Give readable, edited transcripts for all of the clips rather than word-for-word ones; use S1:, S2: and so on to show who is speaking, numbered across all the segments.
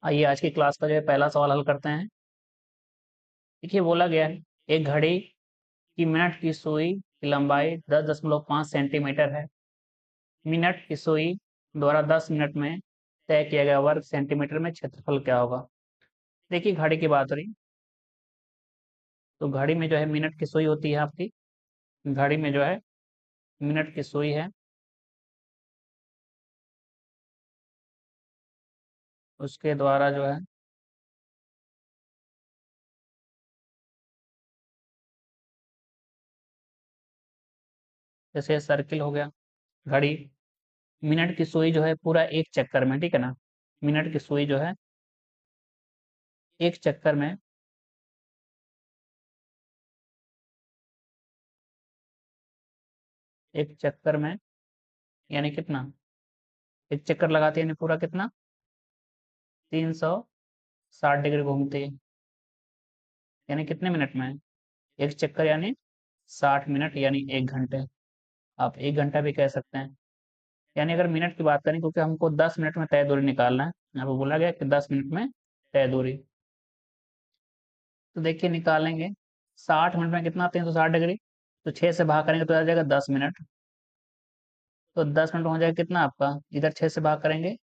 S1: आइए आज की क्लास का जो है पहला सवाल हल करते हैं। देखिए बोला गया है एक घड़ी की मिनट की सुई की लंबाई 10.5 सेंटीमीटर है। मिनट की सुई द्वारा 10 मिनट में तय किया गया वर्ग सेंटीमीटर में क्षेत्रफल क्या होगा। देखिए घड़ी की बात हो रही, तो घड़ी में जो है मिनट की सुई होती है आपकी। घड़ी में जो है मिनट की सुई है, उसके द्वारा जो है जैसे सर्किल हो गया घड़ी। मिनट की सुई जो है पूरा एक चक्कर में, ठीक है ना। मिनट की सुई जो है एक चक्कर में, एक चक्कर में यानी कितना, एक चक्कर लगाती है यानी पूरा कितना 360 डिग्री घूमती है। यानी कितने मिनट में, एक चक्कर यानी 60 मिनट यानी 1 घंटे। आप 1 घंटा भी कह सकते हैं। यानी अगर मिनट की बात करें, क्योंकि हमको 10 मिनट में तय दूरी निकालना है, यहाँ पे बोला गया कि 10 मिनट में तय दूरी। तो देखिए निकालेंगे 60 मिनट में कितना 360 डिग्री, तो 6 से भाग करेंगे तो आ जाएगा 10 मिनट। तो 10 मिनट में हो जाएगा कितना आपका, इधर 6 से भाग करेंगे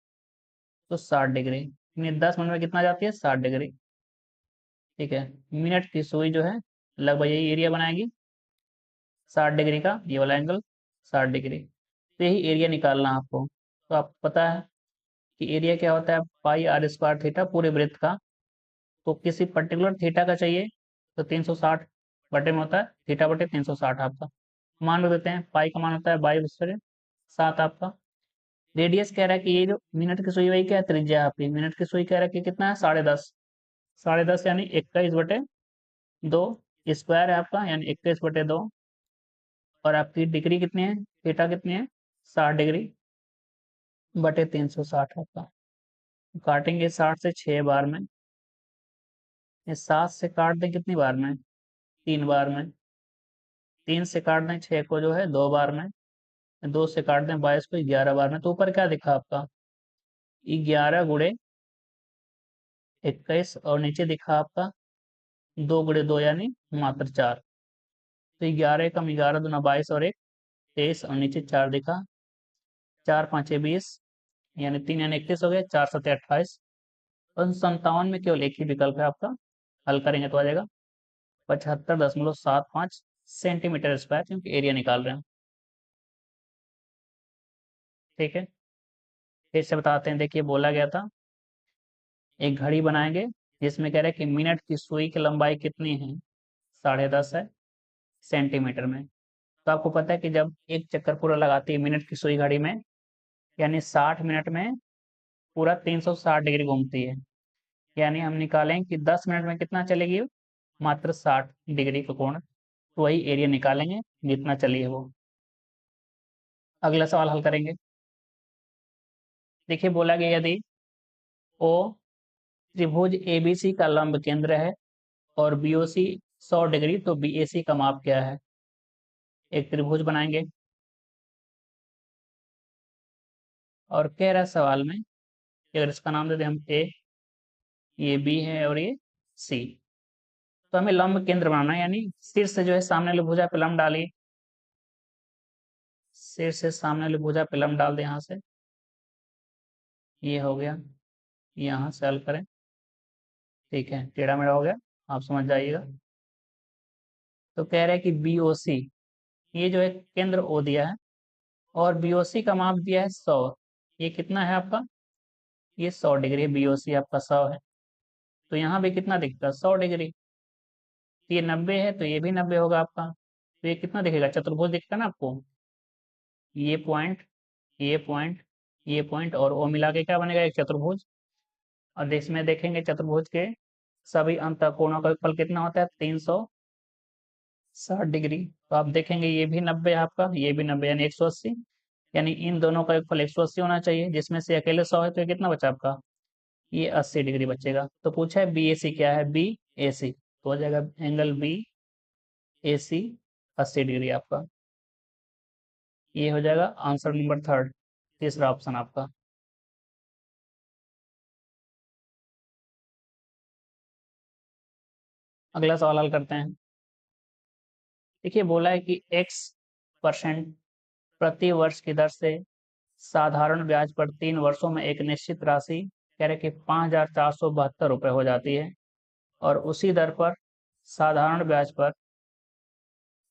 S1: तो 60 डिग्री, यानी 10 मिनट में कितना जाती है 60 डिग्री। ठीक है, मिनट की सुई जो है लगभग यही एरिया बनाएगी 60 डिग्री का, ये वाला एंगल 60 डिग्री। तो यही एरिया निकालना है आपको। तो आपको पता है कि एरिया क्या होता है, पाई आर स्क्वायर थीटा पूरे वृत्त का। तो किसी पर्टिकुलर थीटा का चाहिए तो 360 बटे में होता है थीटा बटे 360 आपका। मान देते हैं पाई का मान होता है 22/7 आपका। रेडियस कह रहा है कि ये जो मिनट की सुई वही क्या है, त्रिज्या है आपकी। मिनट की सुई कह रहा है कि कितना है 10.5, 10.5 यानी 21/2 स्क्वायर है आपका, यानी 21/2। और आपकी डिग्री कितनी है, थीटा कितनी है 60 डिग्री बटे 360 आपका। काटेंगे 60 से 6 बार में, ये 7 से काट दें कितनी बार में, 3 बार में। 3 से काट दें 6 को जो है 2 बार में। 2 से काट दें 22 को 11 बार में। तो ऊपर क्या दिखा आपका 11 × 21, और नीचे दिखा आपका 2 × 2 यानी मात्र 4। तो 11 कम 11 दूना 22 और 1 23, और नीचे 4 दिखा। 4 5 20 यानी 3 यानी 31 हो गया, 4 7 28। और 57 में केवल एक ही विकल्प है आपका, हल करेंगे तो आ जाएगा 75.75 सेंटीमीटर स्क्वायर, क्योंकि एरिया निकाल रहे हैं। ठीक है, फिर से बताते हैं। देखिए बोला गया था एक घड़ी बनाएंगे जिसमें कह रहे हैं कि मिनट की सुई की लंबाई कितनी है, 10.5 है सेंटीमीटर में। तो आपको पता है कि जब एक चक्कर पूरा लगाती है मिनट की सुई घड़ी में, यानी 60 मिनट में पूरा 360 डिग्री घूमती है। यानी हम निकालें कि 10 मिनट में कितना चलेगी, मात्र 60 डिग्री का कोण। तो वही एरिया निकालेंगे जितना चली है वो। अगला सवाल हल करेंगे। देखिए बोला गया यदि ओ त्रिभुज एबीसी का लंब केंद्र है और बीओसी 100 डिग्री, तो बीएसी का माप क्या है। एक त्रिभुज बनाएंगे और कह रहा है सवाल में कि अगर इसका नाम दे दें हम ए, ये बी है और ये सी। तो हमें लंब केंद्र बनाना है, यानी सिर से जो है सामने वाली भुजा पे लंब डालिए। सिर से सामने वाली भुजा पे लंब डाल दे यहाँ से, ये हो गया। यहाँ से हल करें, ठीक है, टेढ़ा मेढ़ा हो गया, आप समझ जाइएगा। तो कह रहे हैं कि बी ओ सी, ये जो है केंद्र ओ दिया है और बी ओ सी का माप दिया है 100। ये कितना है आपका, ये 100 डिग्री है, बी ओ सी आपका 100 है। तो यहाँ भी कितना दिखता है 100 डिग्री। ये 90 है तो ये भी 90 होगा आपका। तो ये कितना दिखेगा, चतुर्भुज दिखता है ना आपको। ये पॉइंट, ये पॉइंट, ये पॉइंट और ओ मिला के क्या बनेगा, एक चतुर्भुज। और इसमें देखेंगे चतुर्भुज के सभी अंतःकोणों का फल कितना होता है 360 डिग्री। तो आप देखेंगे ये भी 90 है आपका, ये भी 90 यानी 180। यानी इन दोनों का फल 180 होना चाहिए, जिसमें से अकेले 100 है तो ये कितना बचा आपका, ये 80 डिग्री बचेगा। तो पूछा है बी ए सी क्या है, बी ए सी तो हो जाएगा एंगल बी ए सी 80 डिग्री आपका। ये हो जाएगा आंसर नंबर थर्ड, तीसरा ऑप्शन आपका। अगला सवाल हल करते हैं। देखिए बोला है कि x% प्रति वर्ष की दर से साधारण ब्याज पर 3 वर्षों में एक निश्चित राशि कह रहे कि 5,472 रुपये हो जाती है, और उसी दर पर साधारण ब्याज पर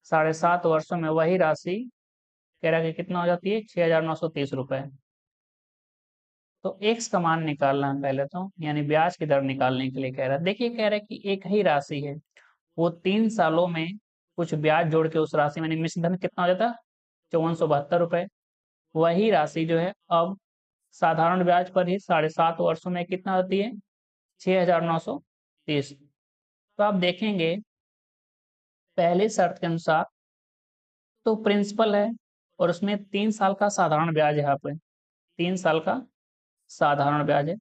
S1: 7.5 वर्षों में वही राशि कह रहा है कि कितना हो जाती है, 6,930 रुपये। तो एक्स का मान निकालना है पहले तो, यानी ब्याज की दर निकालने के लिए कह रहा है। देखिए कह रहा है कि एक ही राशि है, वो 3 सालों में कुछ ब्याज जोड़ के उस राशि में मिश्र धन कितना हो जाता है, 5472 रुपये। वही राशि जो है अब साधारण ब्याज पर ही 7.5 वर्षों में कितना होती है, 6,930। तो आप देखेंगे पहले शर्त के अनुसार तो प्रिंसिपल है, और उसमें 3 साल का साधारण ब्याज है, यहाँ पे 3 साल का साधारण ब्याज है,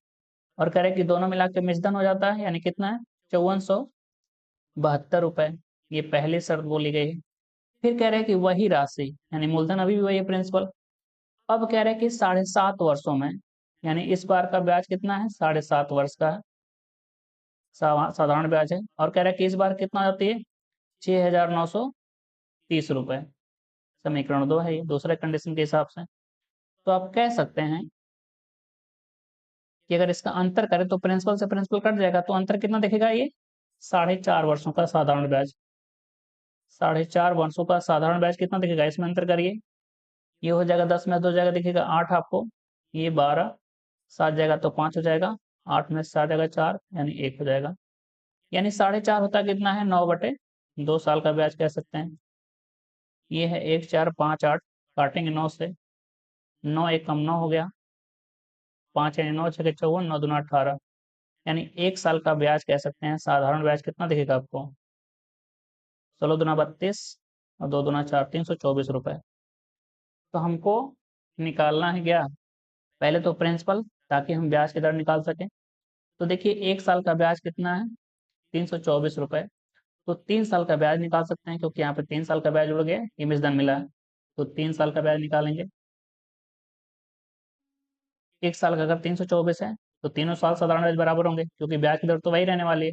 S1: और कह रहे कि दोनों मिला के मिश्रधन हो जाता है, यानी कितना है, 5472 रुपए। ये पहली शर्त बोली गई है। फिर कह रहे हैं कि वही राशि, यानी मूलधन अभी भी वही है प्रिंसिपल। अब कह रहे हैं कि 7.5 वर्षों में, यानी इस बार का ब्याज कितना है, 7.5 वर्ष का है, साधारण ब्याज है, और कह रहे हैं कि इस बार कितना आती है, 6,930 रुपए। समीकरण 2 है ये, दूसरे कंडीशन के हिसाब से। तो आप कह सकते हैं कि अगर इसका अंतर करें तो प्रिंसिपल से प्रिंसिपल कट जाएगा, तो अंतर कितना दिखेगा, ये 4.5 वर्षों का साधारण ब्याज। 4.5 वर्षों का साधारण ब्याज कितना दिखेगा, इसमें अंतर करिए, ये हो जाएगा 10 में 2 जाएगा, दिखेगा 8 आपको, ये 12, 7 जाएगा तो 5 हो जाएगा, 8 में 7 जाएगा 4, यानी 1 हो जाएगा। यानी 4.5 होता कितना है, 9/2 साल का ब्याज कह सकते हैं। ये है 1 4 5 8, काटेंगे 9 से, 9 1 कम 9 हो गया, 5 यानी 9 6 54, 9 दूना 18, यानी 1 साल का ब्याज कह सकते हैं। साधारण ब्याज कितना दिखेगा आपको, 16 दूना 32 और 2 दूना 4, 324 रुपए। तो हमको निकालना है क्या, पहले तो प्रिंसिपल, ताकि हम ब्याज की दर निकाल सकें। तो देखिए 1 साल का ब्याज कितना है, 324 रुपए। तो 3 साल का ब्याज निकाल सकते हैं, क्योंकि यहाँ पे 3 साल का ब्याज जुड़ गया, ये मिश्रधन मिला है, तो 3 साल का ब्याज निकालेंगे। 1 साल का अगर 324 है तो तीनों साल साधारण ब्याज बराबर होंगे, क्योंकि ब्याज की दर तो वही रहने वाली है।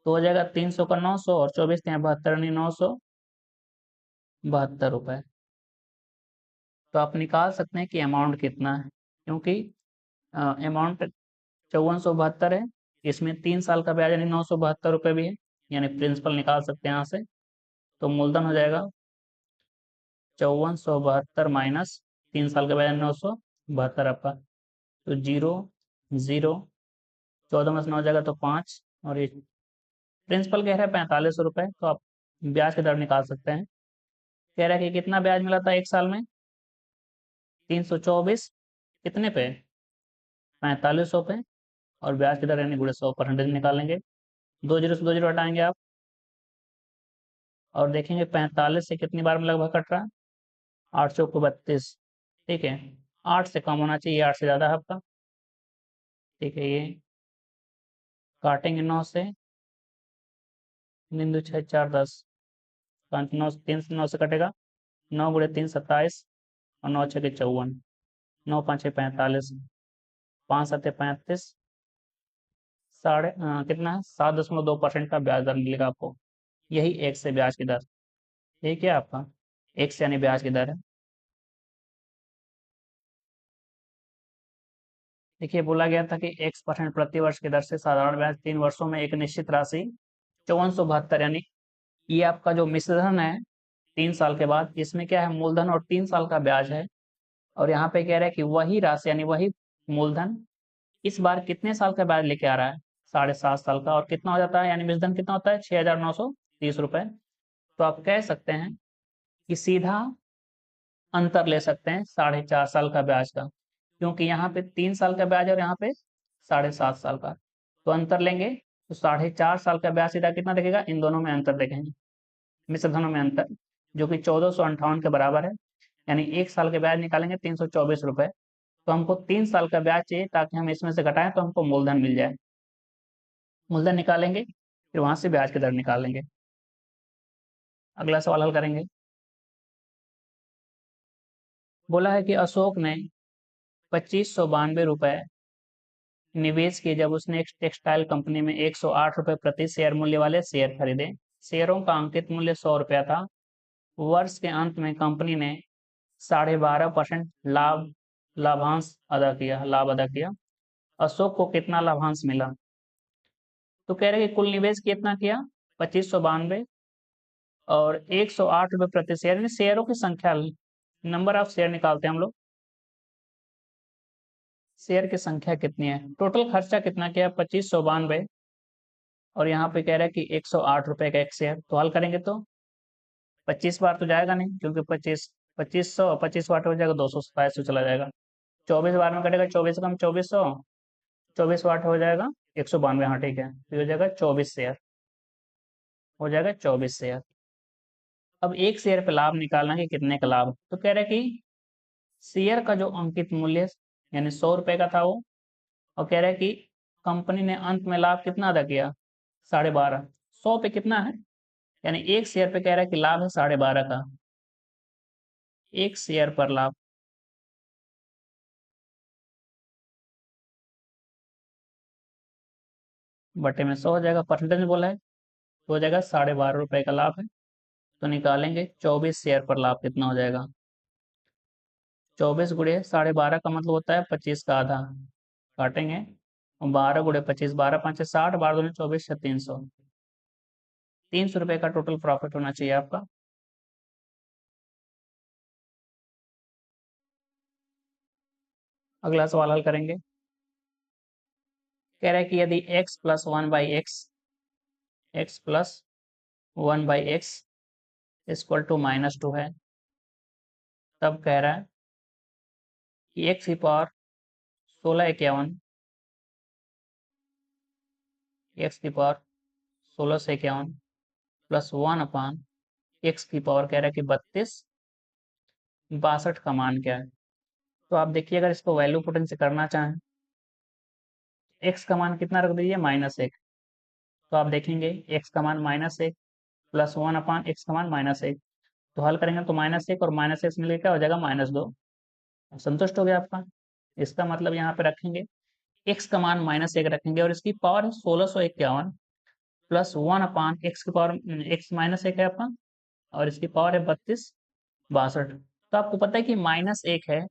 S1: तो हो जाएगा 300 का 900 और 24 यहाँ 72, यानी 972 रुपए। तो आप निकाल सकते हैं कि अमाउंट कितना है, क्योंकि अमाउंट 5472 है, इसमें 3 साल का ब्याज यानी 972 रुपये भी है, यानी प्रिंसिपल निकाल सकते हैं यहाँ से। तो मूलधन हो जाएगा 5472 माइनस 3 साल का ब्याज 972 आपका, तो 0 0, 14 में से 9 हो जाएगा तो 5, और ये प्रिंसिपल कह रहा है 45 रुपये। तो आप ब्याज की दर निकाल सकते हैं। कह रहा है कि कितना ब्याज मिला था 1 साल में, 324 कितने पे, 4500 पे, और ब्याज की दर यानी गुणे 100% निकालेंगे। 2 जीरो से 2 जीरो हटाएंगे आप, और देखेंगे 45 से कितनी बार में लगभग कट रहा है, 8 चौक को 32, ठीक है, 8 से कम होना चाहिए, 8 से ज़्यादा है आपका, ठीक है। ये काटेंगे 9 से, बिंदु 6 4 10, 5 9 3 से 9 से कटेगा, 9 गुणे 3 27, और 9 6 54, 9 5 45, 5 7 35, कितना है, 7.2% का ब्याज दर मिलेगा आपको। यही एक से ब्याज की दर, ठीक है आपका, एक से यानी ब्याज की दर है। देखिए बोला गया था कि x% प्रति वर्ष की दर से साधारण ब्याज 3 वर्षों में एक निश्चित राशि 5472, यानी ये आपका जो मिश्रधन है 3 साल के बाद, इसमें क्या है, मूलधन और 3 साल का ब्याज है, और यहाँ पे कह रहा है कि वही राशि यानी वही मूलधन इस बार कितने साल का ब्याज लेके आ रहा है, 7.5 साल का, और कितना हो जाता है, यानी मिश्रधन कितना होता है, 6,930 रुपए। तो आप कह सकते हैं कि सीधा अंतर ले सकते हैं 4.5 साल का ब्याज का, क्योंकि यहाँ पे 3 साल का ब्याज है और यहाँ पे 7.5 साल का। तो अंतर लेंगे तो 4.5 साल का ब्याज सीधा कितना दिखेगा, इन दोनों में अंतर देखेंगे, मिश्रधनों में अंतर, जो कि 1458 के बराबर है। यानी 1 साल के ब्याज निकालेंगे 324 रुपए, तो हमको 3 साल का ब्याज चाहिए, ताकि हम इसमें से घटाएं तो हमको मूलधन मिल जाए। मूलधन निकालेंगे, फिर वहां से ब्याज की दर निकालेंगे। अगला सवाल हल करेंगे। बोला है कि अशोक ने 2592 रुपए निवेश किए जब उसने एक टेक्सटाइल कंपनी में 108 रुपए प्रति शेयर मूल्य वाले शेयर खरीदे। शेयरों का अंकित मूल्य 100 रुपया था। वर्ष के अंत में कंपनी ने 12.5% लाभ अदा किया। अशोक को कितना लाभांश मिला? तो कह रहे कि कुल निवेश कितना किया? 2592 और 108 रुपए प्रति शेयर, यानी शेयरों की संख्या, नंबर ऑफ शेयर निकालते हैं हम लोग। शेयर की संख्या कितनी है? टोटल खर्चा कितना किया? 2592 और यहाँ पे कह रहा है कि 108 रुपए का एक शेयर। तो हल करेंगे तो 25 बार तो जाएगा नहीं, क्योंकि 25 वाट हो जाएगा, 227 चला जाएगा। 24 बार में कटेगा, 24 कम 2400, 24 वाट हो जाएगा 192। हाँ ठीक है, तो हो जाएगा 24 शेयर, हो जाएगा 24 शेयर। अब एक शेयर पे लाभ निकालना है कि कितने का लाभ। तो कह रहे हैं कि शेयर का जो अंकित मूल्य यानी 100 रुपए का था वो, और कह रहे हैं कि कंपनी ने अंत में लाभ कितना अदा किया? 12.5। 100 पे कितना है? यानी एक शेयर पे कह रहा है कि लाभ है 12.5 का, एक शेयर पर लाभ। बटे में 100 हो जाएगा, परसेंटेज बोला है, तो हो जाएगा 12.5 रुपए का लाभ है। तो निकालेंगे 24 शेयर पर लाभ कितना हो जाएगा। 24 गुणे 12.5 का मतलब होता है 25 का आधा, काटेंगे, और 12 गुणे 25, 12 5 60, 12 दूनी 24, 300। 300 रुपए का टोटल प्रॉफिट होना चाहिए आपका। अगला सवाल हल करेंगे। कह रहा है कि यदि x plus 1/x, x plus 1/x equal to -2 है, तब कह रहा है कि x की पावर 1651, x की पावर 1651 प्लस 1 अपान x की पावर कह रहा है कि 32 62 का मान क्या है। तो आप देखिए, अगर इसको वैल्यू पुटिंग से करना चाहें, x का मान कितना रख दीजिए? -1। तो आप देखेंगे x का मान -1 प्लस 1/x का मान -1, तो हल करेंगे तो -1 और -1 मिलकर क्या हो जाएगा? -2। संतुष्ट हो गया आपका? इसका मतलब यहाँ पे रखेंगे x का मान -1 रखेंगे और इसकी पावर है 1651 प्लस 1/x की पावर, x -1 है आपका, और इसकी पावर है 32 62। तो आपको पता है कि -1 है,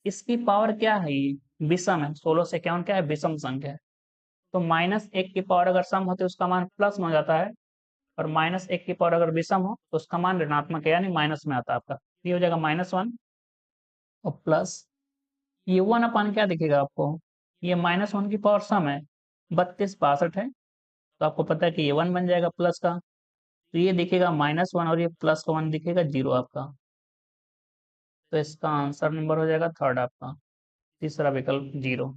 S1: इसकी पावर क्या है? ये विषम है, 1651 क्या है? विषम संख्या है। तो -1 की पावर अगर सम होती है उसका मान प्लस में हो जाता है, और -1 की पावर अगर विषम हो तो उसका मान ऋणात्मक है, यानी माइनस में आता है आपका। ये हो जाएगा -1 और प्लस ये 1 अपान क्या दिखेगा आपको? ये -1 की पावर सम है, 32 62 है, तो आपको पता है कि ये 1 बन जाएगा प्लस का, तो ये दिखेगा -1 और ये प्लस का 1 दिखेगा 0 आपका। तो इसका आंसर नंबर हो जाएगा थर्ड आपका, तीसरा विकल्प 0।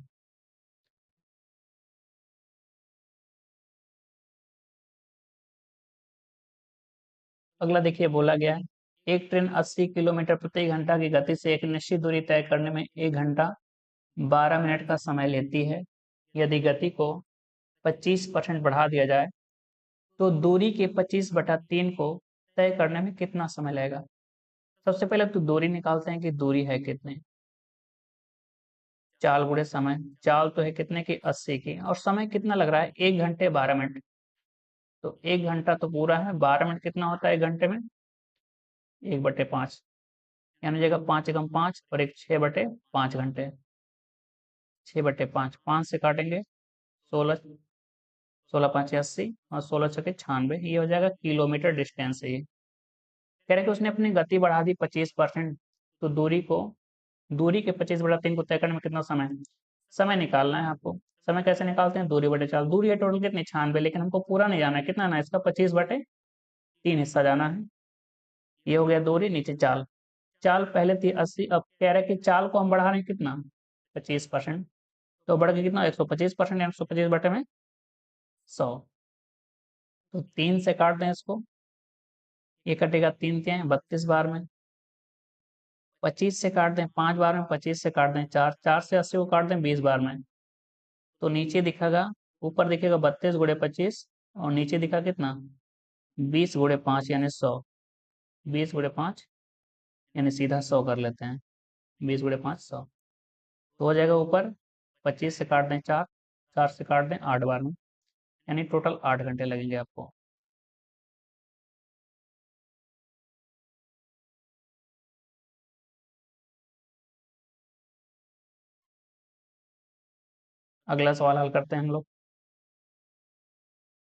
S1: अगला देखिए, बोला गया है एक ट्रेन 80 किलोमीटर प्रति घंटा की गति से एक निश्चित दूरी तय करने में 1 घंटा 12 मिनट का समय लेती है। यदि गति को 25% बढ़ा दिया जाए तो दूरी के 25/3 को तय करने में कितना समय लगेगा। सबसे पहले तो दूरी निकालते हैं कि दूरी है कितनी। चाल गुणे समय, चाल तो है कितने की? 80 की, और समय कितना लग रहा है? 1 घंटे 12 मिनट। तो 1 घंटा तो पूरा है, 12 मिनट कितना होता है 1 घंटे में? 1/5, यानी जगह 5 एकम 5 और एक 6/5 घंटे। 6/5, 5 से काटेंगे 16, 16 5 80 और 16 छके 96, ये हो जाएगा किलोमीटर डिस्टेंस है ये। कह रहे हैं कि उसने अपनी गति बढ़ा दी 25%, तो दूरी के 25/3 को तय करने में कितना समय है? समय निकालना है आपको। समय कैसे निकालते हैं? दूरी बटे चाल। दूरी है टोटल कितनी? 96, लेकिन हमको पूरा नहीं जाना है, कितना ना इसका 25/3 हिस्सा जाना है। ये हो गया दूरी, नीचे चाल। चाल पहले थी 80, अब कह रहे हैं कि चाल को हम बढ़ा रहे हैं कितना? 25%, तो बढ़ के कितना? 125%, यानी 125/100। तो 3 से काट दें इसको, ये कटेगा 3 तिहाई 32 बार में। 25 से काट दें 5 बार में, 25 से काट दें 4, 4 से 80 को काट दें 20 बार में। तो नीचे दिखेगा, ऊपर दिखेगा 32 गुणे 25, और नीचे दिखा कितना? 20 गुणे 5 यानी 100। 20 गुणे 5 यानी सीधा 100 कर लेते हैं। 20 गुणे 5 100, तो हो जाएगा ऊपर 25 से काट दें 4, 4 से काट दें 8 बार में, यानी टोटल 8 घंटे लगेंगे आपको। अगला सवाल हल करते हैं हम लोग।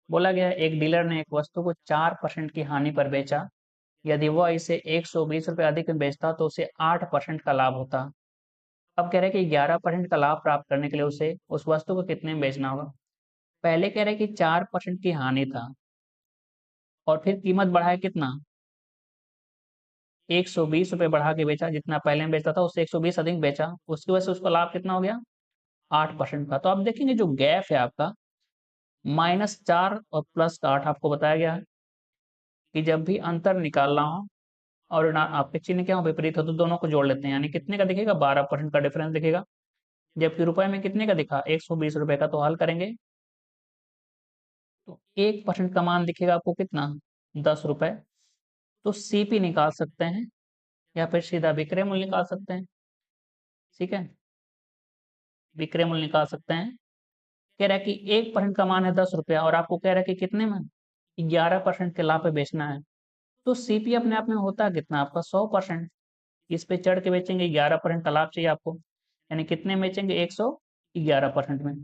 S1: बोला गया है एक डीलर ने एक वस्तु को 4% की हानि पर बेचा। यदि वह इसे 120 रुपये अधिक में बेचता तो उसे 8% का लाभ होता। अब कह रहे हैं कि 11% का लाभ प्राप्त करने के लिए उसे उस वस्तु को कितने में बेचना होगा। पहले कह रहे हैं कि 4% की हानि था, और फिर कीमत बढ़ाया कितना, 120 रुपये बढ़ा के बेचा, जितना पहले में बेचता था उससे 120 अधिक बेचा, उसकी वजह से उसको लाभ कितना हो गया, 8% का। तो आप देखेंगे जो गैप है आपका -4 और +8, आपको बताया गया है कि जब भी अंतर निकालना हो और ना आपके चिन्ह क्या हो, विपरीत हो, तो दोनों को जोड़ लेते हैं, यानी कितने का दिखेगा, 12% का डिफरेंस दिखेगा। जबकि रुपए में कितने का दिखा, 120 रुपए का। तो हल करेंगे तो 1% का मान दिखेगा आपको कितना, 10 रुपए। तो सीपी निकाल सकते हैं या फिर सीधा विक्रय मूल्य निकाल सकते हैं। ठीक है, विक्रय मूल्य निकाल सकते हैं। कह रहा है कि 1% का मान है 10 रुपया, और आपको कह रहा है कि कितने में, 11% के लाभ पे बेचना है। तो सीपी अपने आप में होता है कितना आपका, 100%। इस पे चढ़ के बेचेंगे, 11% का लाभ चाहिए आपको, यानी कितने में बेचेंगे, 111% में।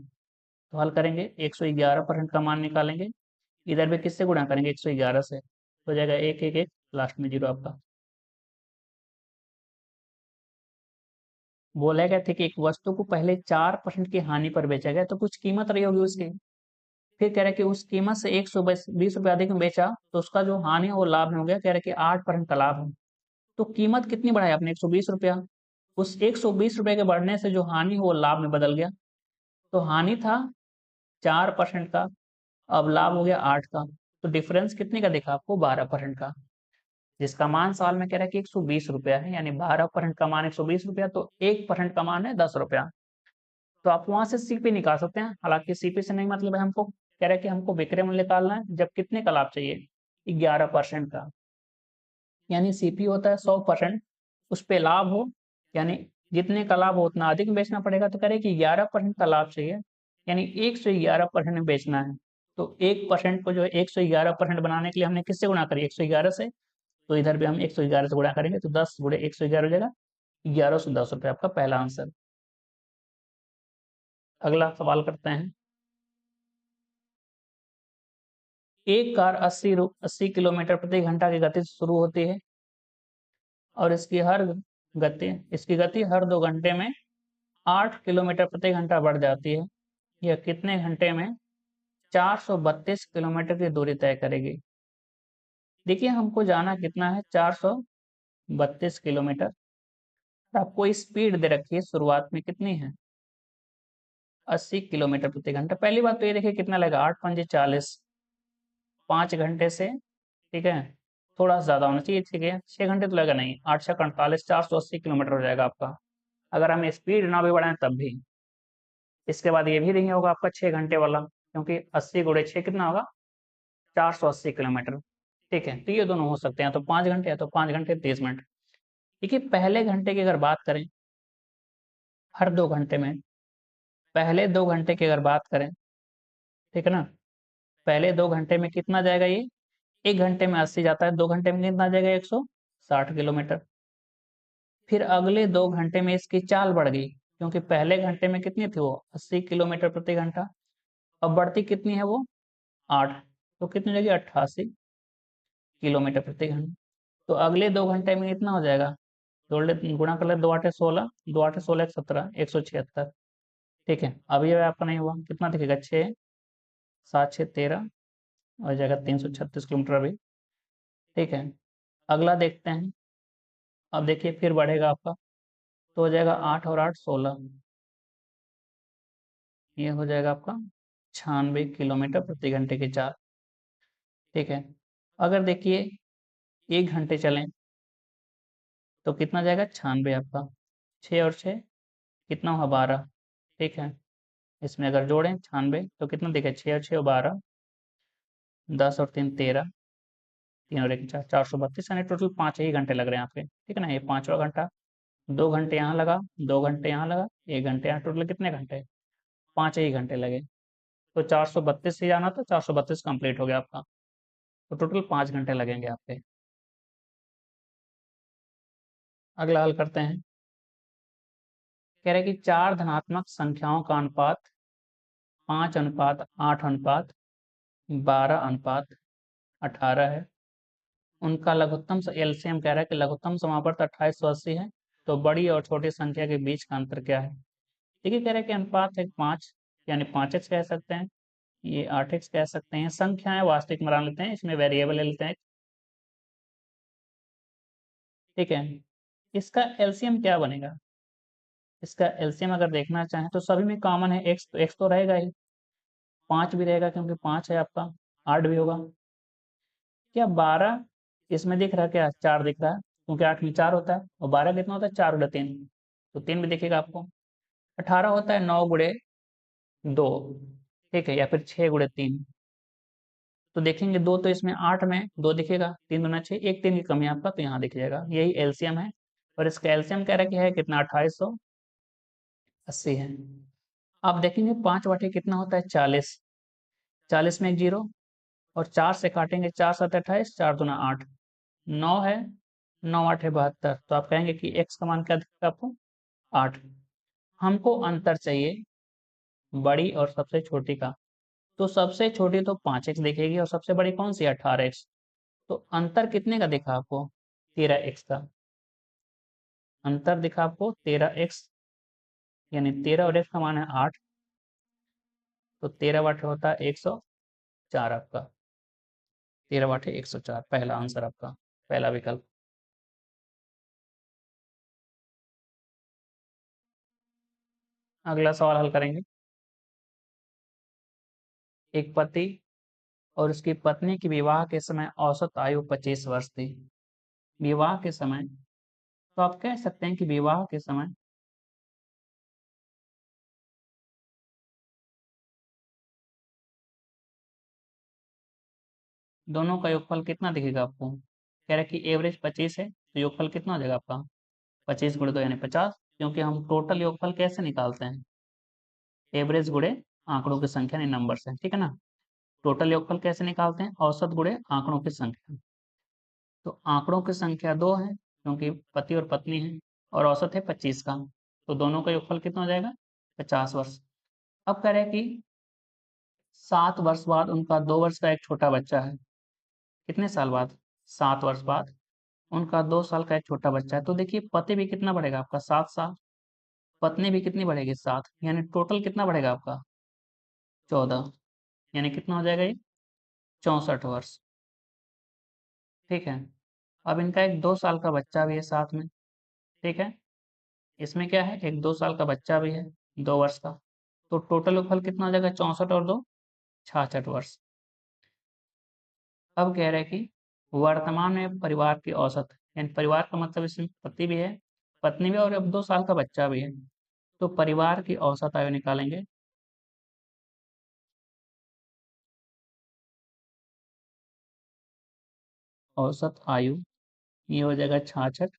S1: तो हल करेंगे, 111% का मान निकालेंगे, इधर भी किससे गुणा करेंगे, 111 से, हो जाएगा 111, लास्ट में 0 आपका। बोला गया था कि एक वस्तु को पहले 4% की हानि पर बेचा गया, तो कुछ कीमत रही होगी उसकी। फिर कह रहा है कि उस कीमत से 120 रुपये अधिक में बेचा, तो उसका जो हानि है वो लाभ में हो गया। कह रहा है कि 8% का लाभ है। तो कीमत कितनी बढ़ाई आपने, 120 रुपया। उस 120 रुपये के बढ़ने से जो हानि है वो लाभ में बदल गया। तो हानि था 4% का, अब लाभ हो गया 8 का। तो डिफरेंस कितने का दिखा आपको, 12% का, जिसका मान सवाल में कह रहा है कि 120 रुपया है, यानी 12% का मान 120 रुपया, तो 1% का मान है 10 रुपया। तो आप वहां से सीपी निकाल सकते हैं। हालांकि सीपी से नहीं मतलब है, हमको कह रहा है कि हमको विक्रय मूल्य निकालना है, जब कितने का लाभ चाहिए, 11% का, यानी सीपी होता है 100%, उस पे लाभ हो, यानी जितने का लाभ हो उतना अधिक में बेचना पड़ेगा। तो कह रहे हैं कि 11% का लाभ चाहिए, यानी 111% में बेचना है। तो 1% को जो है 111% बनाने के लिए हमने किससे गुणा करी, 111 से। तो इधर भी हम 111 से गुणा करेंगे, तो 10 गुणे 111 हो जाएगा 1110 रुपये, आपका पहला आंसर। अगला सवाल करते हैं। एक कार 80 किलोमीटर प्रति घंटा की गति से शुरू होती है, और इसकी गति हर 2 घंटे में 8 किलोमीटर प्रति घंटा बढ़ जाती है। यह कितने घंटे में 432 किलोमीटर की दूरी तय करेगी। देखिए हमको जाना कितना है, 432 किलोमीटर। आपको स्पीड दे रखी है शुरुआत में कितनी है, 80 किलोमीटर प्रति घंटा। पहली बात तो ये देखिए कितना लगेगा, 8 पंजे 40, 5 घंटे से, ठीक है, थोड़ा सा ज्यादा होना चाहिए, ठीक है, 6 घंटे तो लगेगा नहीं, 8 6 48, 480 किलोमीटर हो जाएगा आपका, अगर हम स्पीड ना भी बढ़ाएं तब भी। इसके बाद ये भी नहीं होगा आपका 6 घंटे वाला, क्योंकि 80 गुणे 6 कितना होगा, 480 किलोमीटर। ठीक है, तो ये दोनों हो सकते हैं, तो 5 घंटे है, तो 5 घंटे 30 मिनट। देखिए पहले घंटे की अगर बात करें, हर 2 घंटे में, पहले 2 घंटे की अगर बात करें, ठीक है ना, पहले 2 घंटे में कितना जाएगा ये, 1 घंटे में 80 जाता है, 2 घंटे में कितना जाएगा, 160 किलोमीटर। फिर अगले 2 घंटे में इसकी चाल बढ़ गई, क्योंकि पहले घंटे में कितनी थी वो, 80 किलोमीटर प्रति घंटा, अब बढ़ती कितनी है वो, 8, तो कितनी जाएगी, 88 किलोमीटर प्रति घंटा। तो अगले 2 घंटे में इतना हो जाएगा, गुणा कर ले, 2 8 16, 2 8 16 17, 176। ठीक है, अब ये आपका नहीं हुआ, कितना दिखेगा, 6 7 6 13, हो जाएगा 336 किलोमीटर अभी। ठीक है, अगला देखते हैं। अब देखिए फिर बढ़ेगा आपका, तो हो जाएगा 8 और 8 16, ये हो जाएगा आपका 96 किलोमीटर प्रति घंटे की चाल। ठीक है, अगर देखिए 1 घंटे चलें तो कितना जाएगा, 96 आपका, 6 और 6 कितना हुआ, 12। ठीक है, इसमें अगर जोड़ें 96 तो कितना दिखे, 6 और 6 12, 10 और 3 13, 3 और 1 4, 432, यानी टोटल 5 ही घंटे लग रहे हैं आपके। ठीक है ना, ये पांचवा घंटा, 2 घंटे यहाँ लगा, 2 घंटे यहाँ लगा, 1 घंटे यहाँ, टोटल कितने घंटे, 5 ही घंटे लगे। तो 432 से जाना था, 432 कंप्लीट हो गया आपका। तो टोटल 5 घंटे लगेंगे आपके। अगला हल करते हैं। कह रहे हैं कि 4 धनात्मक संख्याओं का अनुपात 5:8:12:18 है। उनका लघुत्तम एलसीएम कह रहा है कि लघुत्तम समापवर्त 2880 है। तो बड़ी और छोटी संख्या के बीच का अंतर क्या है? देखिए, कह रहे हैं कि अनुपात है 5, यानी 5x कह सकते हैं, ये 8x कह सकते हैं। संख्याएं वास्तविक में मान लेते हैं, इसमें वेरिएबल ले लेते हैं। ठीक है, इसका एलसीएम क्या बनेगा? इसका एलसीएम अगर देखना चाहें तो सभी में कॉमन है x, तो x तो रहेगा ही, 5 भी रहेगा क्योंकि 5 है आपका, 8 भी होगा। क्या 12 इसमें दिख रहा है? क्या 4 दिख रहा है? क्योंकि 8 में 4 होता है, और 12 कितना होता है? 4 × 3, तो 3 भी दिखेगा आपको। 18 होता है 9 × 2, ठीक है, या फिर 6 × 3। तो देखेंगे 2 तो इसमें 8 में 2 दिखेगा, 3×2 = 6, एक 3 की कमी आपका, तो यहाँ दिख जाएगा। यही एलसीएम है। और इसका एलसीएम कह रहा है कि है कितना? 2880 है। आप देखेंगे 5 बटे कितना होता है? 40, 40 में एक जीरो, और 4 से काटेंगे, 4×7 = 28, 4×2 = 8, 9 है, 9×8 = 72। तो आप कहेंगे कि x का मान क्या दिखेगा आपको? 8। हमको अंतर चाहिए बड़ी और सबसे छोटी का। तो सबसे छोटी तो 5x दिखेगी, और सबसे बड़ी कौन सी? 18x। तो अंतर कितने का दिखा आपको? 13x का अंतर दिखा आपको, 13x, यानी 13 और x का मान है 8। तो 13 बटे होता है 104 आपका, 13 बटे 104 पहला आंसर आपका, पहला विकल्प। अगला सवाल हल करेंगे। एक पति और उसकी पत्नी की विवाह के समय औसत आयु 25 वर्ष थी। विवाह के समय, तो आप कह सकते हैं कि विवाह के समय दोनों का योगफल कितना दिखेगा आपको? कह रहा है कि एवरेज 25 है, तो योगफल कितना हो जाएगा आपका? 25 × 2 यानी 50, क्योंकि हम टोटल योगफल कैसे निकालते हैं? एवरेज गुणे आंकड़ों की संख्या, यानी नंबर से, ठीक है ना। टोटल योगफल कैसे निकालते हैं? औसत गुणे आंकड़ों की संख्या। तो आंकड़ों की संख्या 2 है, क्योंकि पति और पत्नी है, और औसत है 25 का, तो दोनों का योगफल कितना हो जाएगा? 50 वर्ष। अब कह रहे हैं कि 7 वर्ष बाद उनका 2 वर्ष का एक छोटा बच्चा है। कितने साल बाद? 7 वर्ष बाद उनका 2 साल का एक छोटा बच्चा है। तो देखिए, पति भी कितना बढ़ेगा आपका? 7 साल, पत्नी भी कितनी बढ़ेगी? 7, यानी टोटल कितना बढ़ेगा आपका? 14, यानी कितना हो जाएगा ये? 64 वर्ष। ठीक है, अब इनका एक 2 साल का बच्चा भी है साथ में, ठीक है। इसमें क्या है? एक 2 साल का बच्चा भी है, 2 वर्ष का। तो टोटल योगफल कितना हो जाएगा? 64 और 2 66 वर्ष। अब कह रहे हैं कि वर्तमान में परिवार की औसत, यानी परिवार का मतलब इसमें पति भी है, पत्नी भी, और अब 2 साल का बच्चा भी है। तो परिवार की औसत आयु निकालेंगे। औसत आयु ये हो जाएगा 66।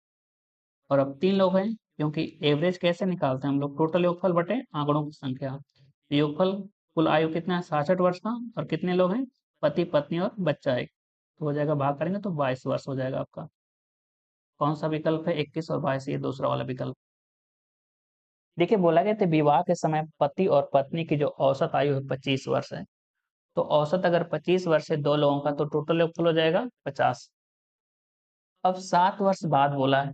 S1: और अब 3 लोग हैं, क्योंकि एवरेज कैसे निकालते हैं हम लोग? टोटल योगफल बटे आंकड़ों की संख्या। तो योगफल कुल आयु कितना है? 66 वर्ष का। और कितने लोग हैं? पति, पत्नी और बच्चा एक। तो हो जाएगा, भाग करेंगे तो 22 वर्ष हो जाएगा आपका। कौन सा विकल्प है? 21 और 22, ये दूसरा वाला विकल्प। देखिए, बोला गया था विवाह के समय पति और पत्नी की जो औसत आयु है 25 वर्ष है। तो औसत अगर 25 वर्ष है दो लोगों का, तो टोटल योगफल हो जाएगा 50। अब 7 वर्ष बाद बोला है,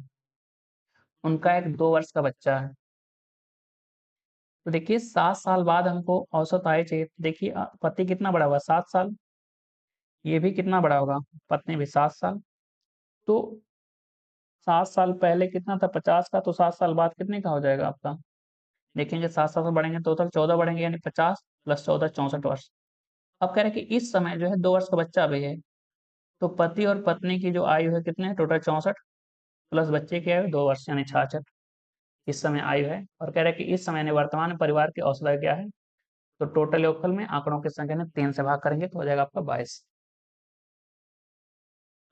S1: उनका एक 2 वर्ष का बच्चा है। तो देखिए, 7 साल बाद हमको औसत आय चाहिए। तो देखिए, पति कितना बड़ा हुआ? 7 साल। ये भी कितना बड़ा होगा? पत्नी भी 7 साल। तो 7 साल पहले कितना था? 50 का। तो 7 साल बाद कितने का हो जाएगा आपका? देखेंगे, 7 साल से बढ़ेंगे तो टोटल 14 बढ़ेंगे, यानी 50 + 14 64 वर्ष। अब कह रहे हैं कि इस समय जो है 2 वर्ष का बच्चा भी है। तो पति और पत्नी की जो आयु है कितने? टोटल 64, प्लस बच्चे की आयु 2 वर्ष, यानी 66 इस समय आयु है। और कह रहे हैं कि इस समय वर्तमान परिवार की औसत आयु क्या है? तो टोटल योगफल में आंकड़ों की संख्या ने 3 से भाग करेंगे तो हो जाएगा आपका 22।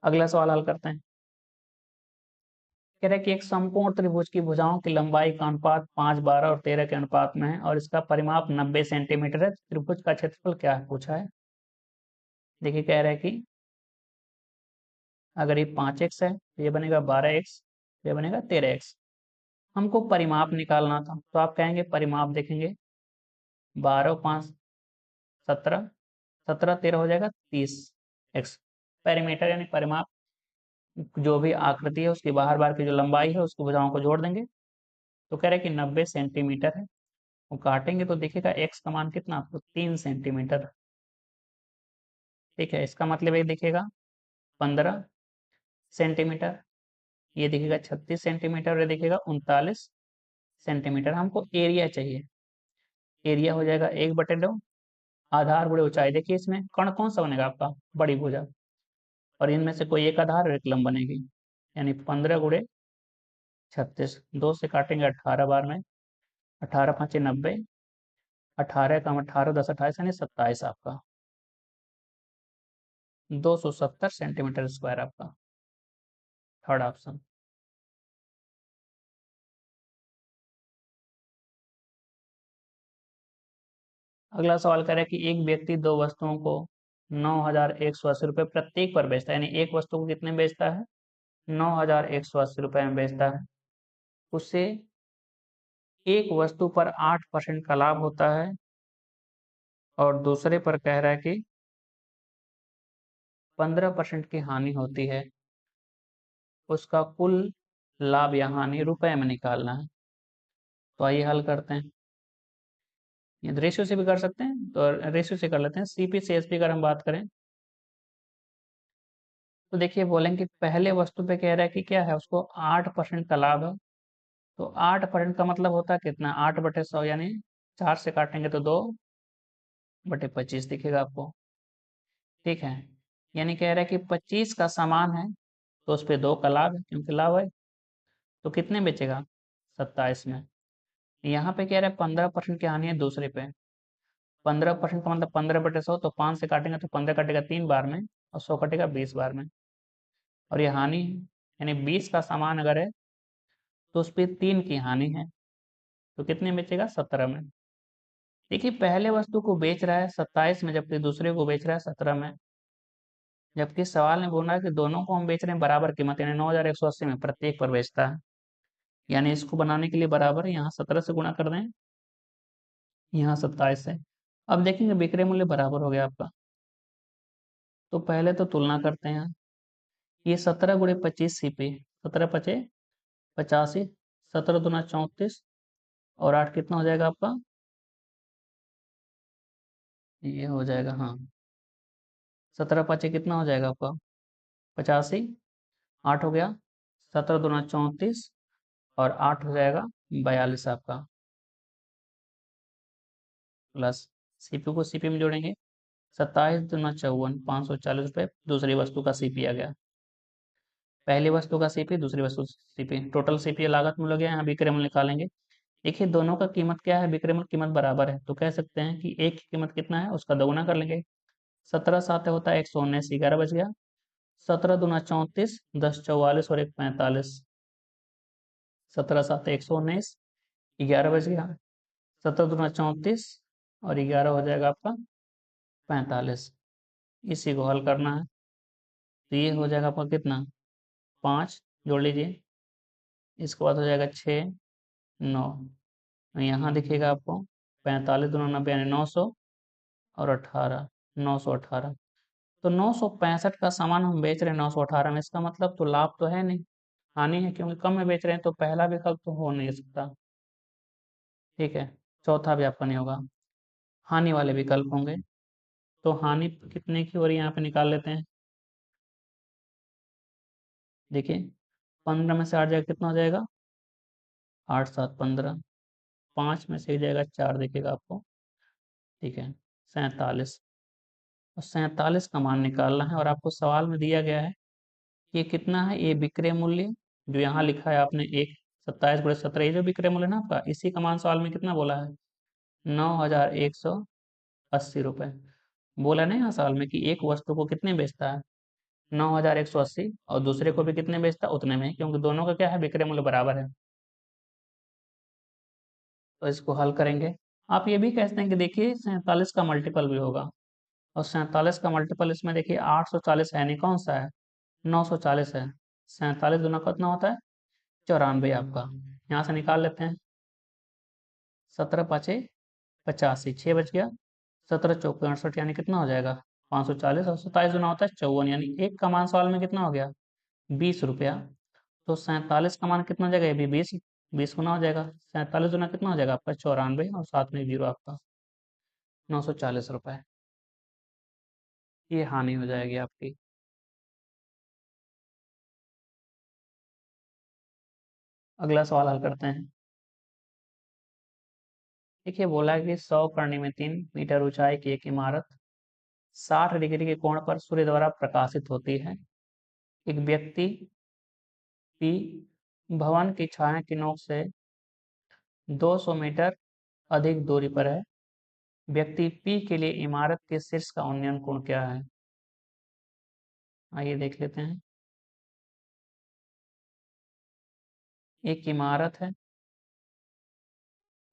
S1: अगला सवाल हल करते हैं। कह रहा है कि एक समकोण त्रिभुज की भुजाओं की लंबाई का अनुपात 5, 12 और 13 के अनुपात में है और इसका परिमाप 90 सेंटीमीटर है। त्रिभुज का क्षेत्रफल क्या है पूछा है। देखिए कह रहा है कि अगर ये 5x है तो ये बनेगा 12x, ये बनेगा 13x। हमको परिमाप निकालना था तो आप कहेंगे परिमाप देखेंगे 12 5 17, 17 13 हो जाएगा 30x। पेरीमीटर यानी परिमाप, जो भी आकृति है उसकी बाहर बार की जो लंबाई है उसकी भुजाओं को जोड़ देंगे। तो कह रहे हैं कि 90 सेंटीमीटर है। वो काटेंगे तो देखिएगा x का मान कितना, आपको 3 सेंटीमीटर। ठीक है, इसका मतलब ये देखिएगा 15 सेंटीमीटर, ये देखिएगा 36 सेंटीमीटर और ये देखिएगा 39 सेंटीमीटर। हमको एरिया चाहिए। एरिया हो जाएगा 1/2 आधार गुणे ऊंचाई। देखिए इसमें कर्ण कौन सा बनेगा, आपका बड़ी भुजा, और इनमें से कोई एक आधार और एक लंब बनेगी, यानी 15 गुणे 36। 2 से काटेंगे 18 बार में, 18 5 90, 18 कम 18 10 28 यानी 27 आपका 270 सेंटीमीटर स्क्वायर आपका थर्ड ऑप्शन। अगला सवाल कह रहा है कि एक व्यक्ति दो वस्तुओं को 9,180 रुपये प्रत्येक पर बेचता है, यानी एक वस्तु को कितने बेचता है, 9,180 रुपये में बेचता है। उससे एक वस्तु पर 8% का लाभ होता है और दूसरे पर कह रहा है कि 15% की हानि होती है। उसका कुल लाभ या हानि रुपए में निकालना है। तो आइए हल करते हैं। ये रेशियो से भी कर सकते हैं, तो रेशियो से कर लेते हैं। सीपी से एसपी अगर हम बात करें तो देखिए बोलेंगे पहले वस्तु पे कह रहा है कि क्या है, उसको 8% का लाभ है। तो 8% का मतलब होता है कितना, 8/100 यानी 4 से काटेंगे तो 2/25 दिखेगा आपको। ठीक है, यानी कह रहा है कि 25 का सामान है तो उस पर 2 का लाभ है, क्योंकि लाभ है। तो कितने बेचेगा, 27 में। यहाँ पे कह रहा है 15% की हानि है दूसरे पे। 15% का मतलब 15/100, तो 5 से काटेंगे तो 15 कटेगा 3 बार में और 100 कटेगा 20 बार में। और ये हानि है, यानी 20 का सामान अगर है तो उस पर 3 की हानि है। तो कितने बेचेगा, 17 में। देखिए पहले वस्तु को बेच रहा है 27 में, जबकि दूसरे को बेच रहा है 17 में। जबकि सवाल में बोल रहा है कि दोनों को हम बेच रहे हैं बराबर कीमत, यानी 9,180 में प्रत्येक पर बेचता है। यानी इसको बनाने के लिए बराबर है, यहाँ 17 से गुणा कर दें, यहाँ 27 है। अब देखेंगे विक्रय मूल्य बराबर हो गया आपका। तो पहले तो तुलना करते हैं। ये 17 गुणे 25 सीपी, 17 पचे 85, 17 दूना 34 और 8 कितना हो जाएगा आपका, ये हो जाएगा, हाँ 17 पचे कितना हो जाएगा आपका 85, 8 हो गया, 17 दूना 34 और 8 हो जाएगा 42 आपका, प्लस सीपी को सीपी में जोड़ेंगे, 27 दूना 54, 540 रुपये दूसरी वस्तु का सीपी आ गया। पहली वस्तु का सीपी, दूसरी वस्तु सीपी, टोटल सीपी लागत मूल्य गया, यहाँ विक्रय मूल्य निकालेंगे। देखिए दोनों का कीमत क्या है, विक्रय मूल्य कीमत बराबर है, तो कह सकते हैं कि एक की कीमत कितना है उसका दोगुना कर लेंगे। 17 7 होता है 119, 11 बच गया। 17 दूना 34, 10 44 और 1 45, 17 7 119, 11 बच गया। 17 दूना 34 और 11 हो जाएगा आपका 45। इसी को हल करना है, तो ये हो जाएगा आपका कितना, 5 जोड़ लीजिए, इसके बाद हो जाएगा 6 9, यहाँ दिखेगा आपको 45 दूना 90 यानी 900 और 18, 918। तो 965 का सामान हम बेच रहे हैं 918 में, इसका मतलब तो लाभ तो है नहीं, हानि है, क्योंकि कम में बेच रहे हैं। तो पहला विकल्प तो हो नहीं सकता। ठीक है, चौथा भी आपका नहीं होगा, हानि वाले विकल्प होंगे। तो हानि कितने की हो रही है यहाँ पे निकाल लेते हैं। देखिए 15 में से 8 जाएगा कितना हो जाएगा, 8 7 15, 5 में से एक जाएगा 4 दिखेगा आपको। ठीक है, 47, और 47 का मान निकालना है। और आपको सवाल में दिया गया है ये कितना है, ये विक्रय मूल्य जो यहाँ लिखा है आपने, एक 27/17, ये जो विक्रय मूल्य ना आपका, इसी का मान सवाल में कितना बोला है, 9,180 रुपये। बोला नहीं यहाँ सवाल में कि एक वस्तु को कितने बेचता है, 9,180 और दूसरे को भी कितने बेचता उतने में, क्योंकि दोनों का क्या है, विक्रय मूल्य बराबर है। तो इसको हल करेंगे। आप ये भी कह सकते हैं कि देखिए 47 का मल्टीपल भी होगा, और 47 का मल्टीपल इसमें देखिए 840 है नहीं, कौन सा है, 940 है। 47 गुना कितना होता है, 94 आपका। यहाँ से निकाल लेते हैं, 17×5 = 85, 6 बच गया, 17×4 = 68, यानी कितना हो जाएगा, 540, और 27 गुना होता है 54, यानी एक का मान सवाल में कितना हो गया, 20 रुपया। तो 47 का मान कितना हो जाएगा, ये भी 20, 20 गुना हो जाएगा, 47 गुना कितना हो जाएगा आपका 94, और साथ में जीरो आपका 940 रुपये। ये हानि हो जाएगी आपकी। अगला सवाल हल करते हैं। देखिए बोला है कि 100 करनी में 3 मीटर ऊंचाई की एक इमारत 60 डिग्री के कोण पर सूर्य द्वारा प्रकाशित होती है। एक व्यक्ति पी भवन की छाया की नोक से 200 मीटर अधिक दूरी पर है। व्यक्ति पी के लिए इमारत के शीर्ष का उन्नयन कोण क्या है। आइए देख लेते हैं। एक इमारत है,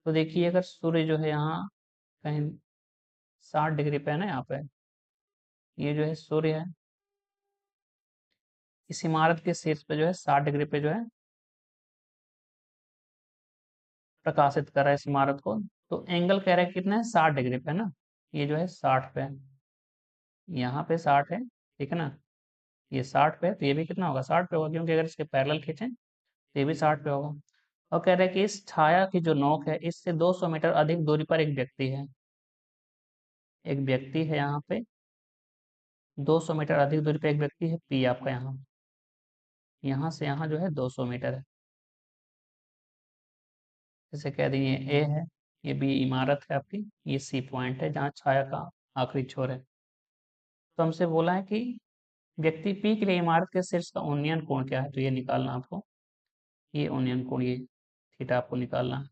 S1: तो देखिए अगर सूर्य जो है यहाँ कहीं 60 डिग्री पे है ना, यहाँ पे ये जो है सूर्य है, इस इमारत के शीर्ष पे जो है 60 डिग्री पे जो है प्रकाशित कर रहा है इस इमारत को। तो एंगल कह रहा है कितना है, 60 डिग्री पे ना, ये जो है 60 पे है, यहाँ पे 60 है, ठीक है ना, ये 60 पे है, तो ये भी कितना होगा, 60 पे होगा, क्योंकि अगर इसके पैरेलल खींचें तो ये भी 60 पे होगा। और कह रहे हैं कि इस छाया की जो नोक है इससे 200 मीटर अधिक दूरी पर एक व्यक्ति है। एक व्यक्ति है यहाँ पे, 200 मीटर अधिक दूरी पे एक व्यक्ति है, पी आपका यहाँ से यहाँ जो है 200 मीटर है। जैसे कह देंगे ए है, ये बी इमारत है आपकी, ये सी पॉइंट है जहाँ छाया का आखिरी छोर है। तो हमसे बोला है कि व्यक्ति पी के लिए इमारत के शीर्ष का उन्नयन कोण क्या है, तो ये निकालना आपको, ये उन्नयन कोण, ये थीटा आपको निकालना है।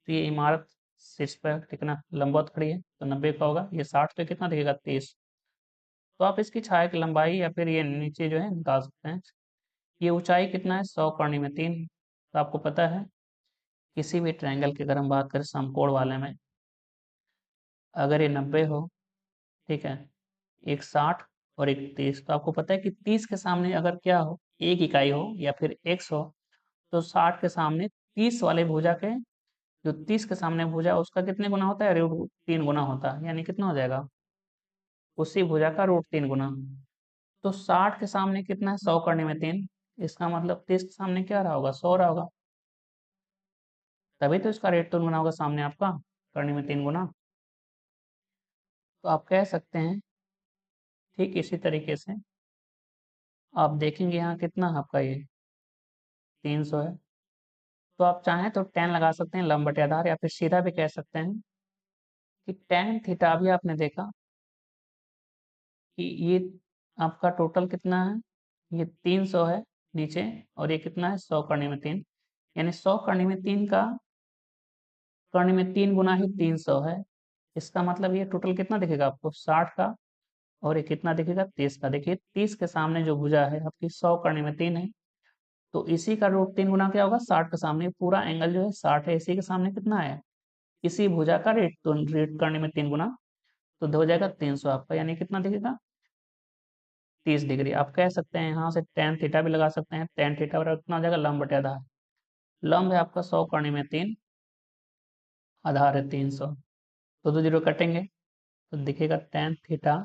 S1: तो ये इमारत शीर्ष पर कितना लंबवत खड़ी है, तो 90 का होगा, ये 60 पे कितना दिखेगा, 30। तो आप इसकी छाया की लंबाई या फिर ये नीचे जो है निकाल सकते हैं। ये ऊंचाई कितना है, 100 करनी में 3। तो आपको पता है किसी भी ट्रायंगल की अगर हम बात करें समकोण वाले में, अगर ये 90 हो, ठीक है, एक 60 और एक 30, तो आपको पता है कि 30 के सामने अगर क्या हो, एक इकाई हो या फिर x हो, तो 60 के सामने 30 वाले भुजा के, जो 30 के सामने भुजा उसका कितने गुना होता है, √3 गुना होता है, यानी कितना हो जाएगा, उसी भुजा का √3 गुना। तो 60 के सामने कितना है, 100 करने में 3, इसका मतलब 30 के सामने क्या रहा होगा, 100 रहा होगा, तभी तो इसका रेट तो गुना होगा सामने आपका, करने में 3 गुना। तो आप कह सकते हैं ठीक इसी तरीके से आप देखेंगे यहाँ कितना आपका ये 300 है, तो आप चाहें तो tan लगा सकते हैं लंब बटे आधार, या फिर सीधा भी कह सकते हैं कि tan थीटा। अभी आपने देखा कि ये आपका टोटल कितना है, ये 300 है नीचे, और ये कितना है, 100 करने में 3, यानी 100 करने में 3 का करने में 3 गुना ही 300 है। इसका मतलब ये टोटल कितना दिखेगा आपको, 60 का, और ये कितना दिखेगा, 30 का। देखिए 30 के सामने जो भुजा है आपकी 100 करने में 3 है, तो इसी का √3 गुना क्या होगा, 60 के सामने, पूरा एंगल जो है 60 है, इसी के सामने कितना है, इसी भुजा का रेट, तो रेट करने में 3 गुना, तो हो जाएगा 300 आपका, यानी कितना दिखेगा, 30 डिग्री। आप कह सकते हैं यहाँ से tan थीटा भी लगा सकते हैं, tan थीटा बराबर कितना हो जाएगा, लंब बटे आधार। लंब है आपका 100 करने में 3, आधार है 300, तो 2 जीरो कटेंगे, तो दिखेगा tan थीटा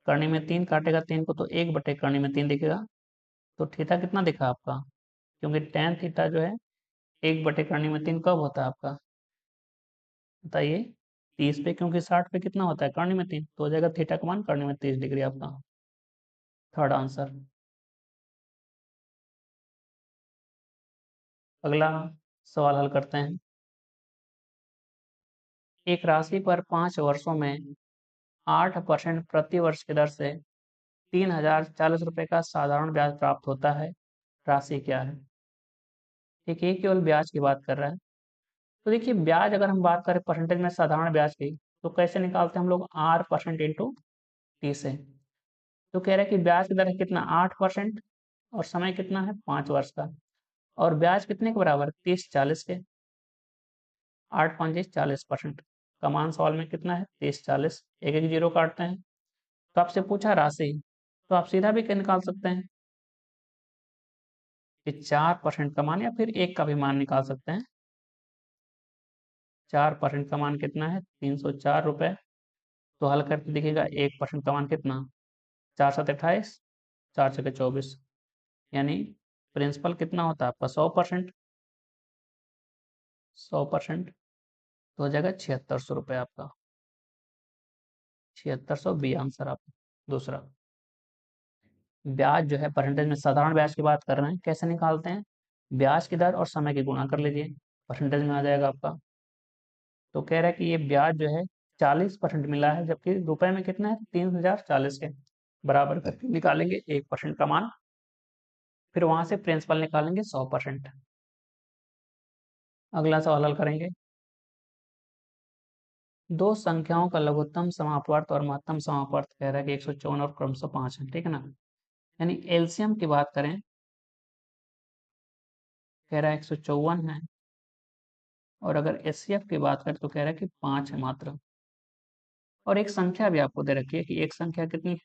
S1: करने में 3, काटेगा 3 को तो 1 बटे करने में 3 दिखेगा। तो थीटा कितना दिखा आपका, क्योंकि tan थीटा जो है 1 बटे करने में 3 कब होता है आपका, बताइए, 30 पे, क्योंकि 60 पे कितना होता है, करने में 3, तो हो जाएगा थीटा का मान करने में 30 डिग्री आपका, थर्ड आंसर। अगला सवाल हल करते हैं। एक राशि पर 5 वर्षों में 8% प्रति वर्ष की दर से 3,040 रुपये का साधारण ब्याज प्राप्त होता है, राशि क्या है। ठीक है, ये केवल ब्याज की बात कर रहा है। तो देखिए ब्याज अगर हम बात करें परसेंटेज में साधारण ब्याज की, तो कैसे निकालते हैं हम लोग, R% इंटू टी से। तो कह रहा है कि ब्याज की दर है कितना 8% और समय कितना है 5 वर्ष का, और ब्याज कितने के बराबर 30-40 के। 8 5 40%। कमान सवाल में कितना है 30-40, एक एक जीरो काटते हैं। तो आपसे पूछा राशि, तो आप सीधा भी निकाल सकते हैं कि 4% का मान, या फिर एक का भी मान निकाल सकते हैं। 4% का मान कितना है 304 रुपये। तो हल करके देखिएगा 1% का मान कितना 4 7 28, 4 6 24, यानी प्रिंसिपल कितना होता है आपका 100%। 100% तो हो जाएगा 7600 रुपये आपका। 7600 बी आंसर आपका। दूसरा, ब्याज जो है परसेंटेज में साधारण ब्याज की बात कर रहे हैं, कैसे निकालते हैं, ब्याज की दर और समय की गुणा कर लीजिए, परसेंटेज में आ जाएगा आपका। तो कह रहा है कि ये ब्याज जो है 40% मिला है, जबकि रुपए में कितना है 3040 के बराबर करके निकालेंगे 1% का मान, फिर वहां से प्रिंसिपल निकालेंगे 100%। अगला सवाल हल करेंगे। दो संख्याओं का लघुत्तम समापवर्त और महत्तम समापवर्त कह रहा है कि 154 और क्रमशः 5 है, ठीक है ना। यानी एलसीएम की बात करें, कह रहा है 154 है, और अगर एचसीएफ की बात करें तो कह रहा है कि 5 है मात्र। और एक संख्या भी आपको दे रखी है कि एक संख्या कितनी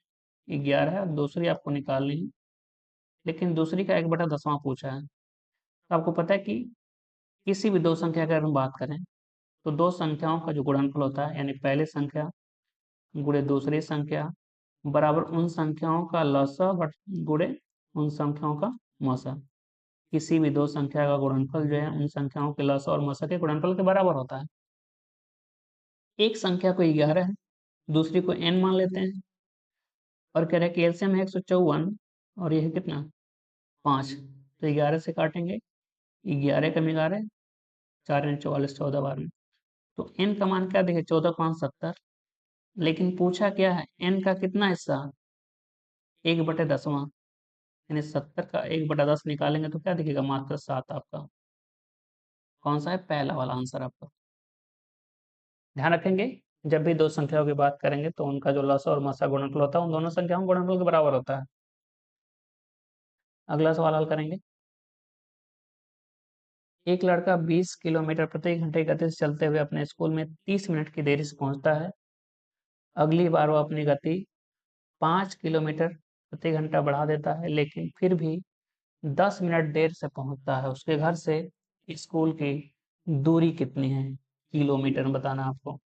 S1: 11 है और दूसरी आपको निकालनी है, लेकिन दूसरी का 1/10वां पूछा है। तो आपको पता है कि किसी भी दो संख्या की अगर हम बात करें, तो दो संख्याओं का जो गुणनफल होता है, यानी पहली संख्या गुणे दूसरी संख्या बराबर उन संख्याओं का लसा बट गुणे उन संख्याओं का मसा। किसी भी दो संख्या का गुणनफल जो है उन संख्याओं के लसा और मसा के गुणनफल के बराबर होता है। एक संख्या को 11 है, दूसरी को n मान लेते हैं, और कह रहे हैं कि एलसीएम है 154 और यह है कितना 5। तो 11 से काटेंगे, 11 कम 11, 4 44, 14 12। तो n का मान क्या देखे 14×5 = 70, लेकिन पूछा क्या है n का कितना हिस्सा 1/10वां, यानी 70 का 1/10 निकालेंगे तो क्या दिखेगा मात्र 7 आपका। कौन सा है पहला वाला आंसर आपका। ध्यान रखेंगे, जब भी दो संख्याओं की बात करेंगे तो उनका जो लसा और मसा गुणनफल होता है उन दोनों संख्याओं के गुणनफल के बराबर होता है। अगला सवाल हल करेंगे। एक लड़का 20 किलोमीटर प्रति घंटे की गति से चलते हुए अपने स्कूल में 30 मिनट की देरी से पहुंचता है। अगली बार वो अपनी गति 5 किलोमीटर प्रति घंटा बढ़ा देता है, लेकिन फिर भी 10 मिनट देर से पहुंचता है। उसके घर से स्कूल की दूरी कितनी है किलोमीटर में बताना आपको।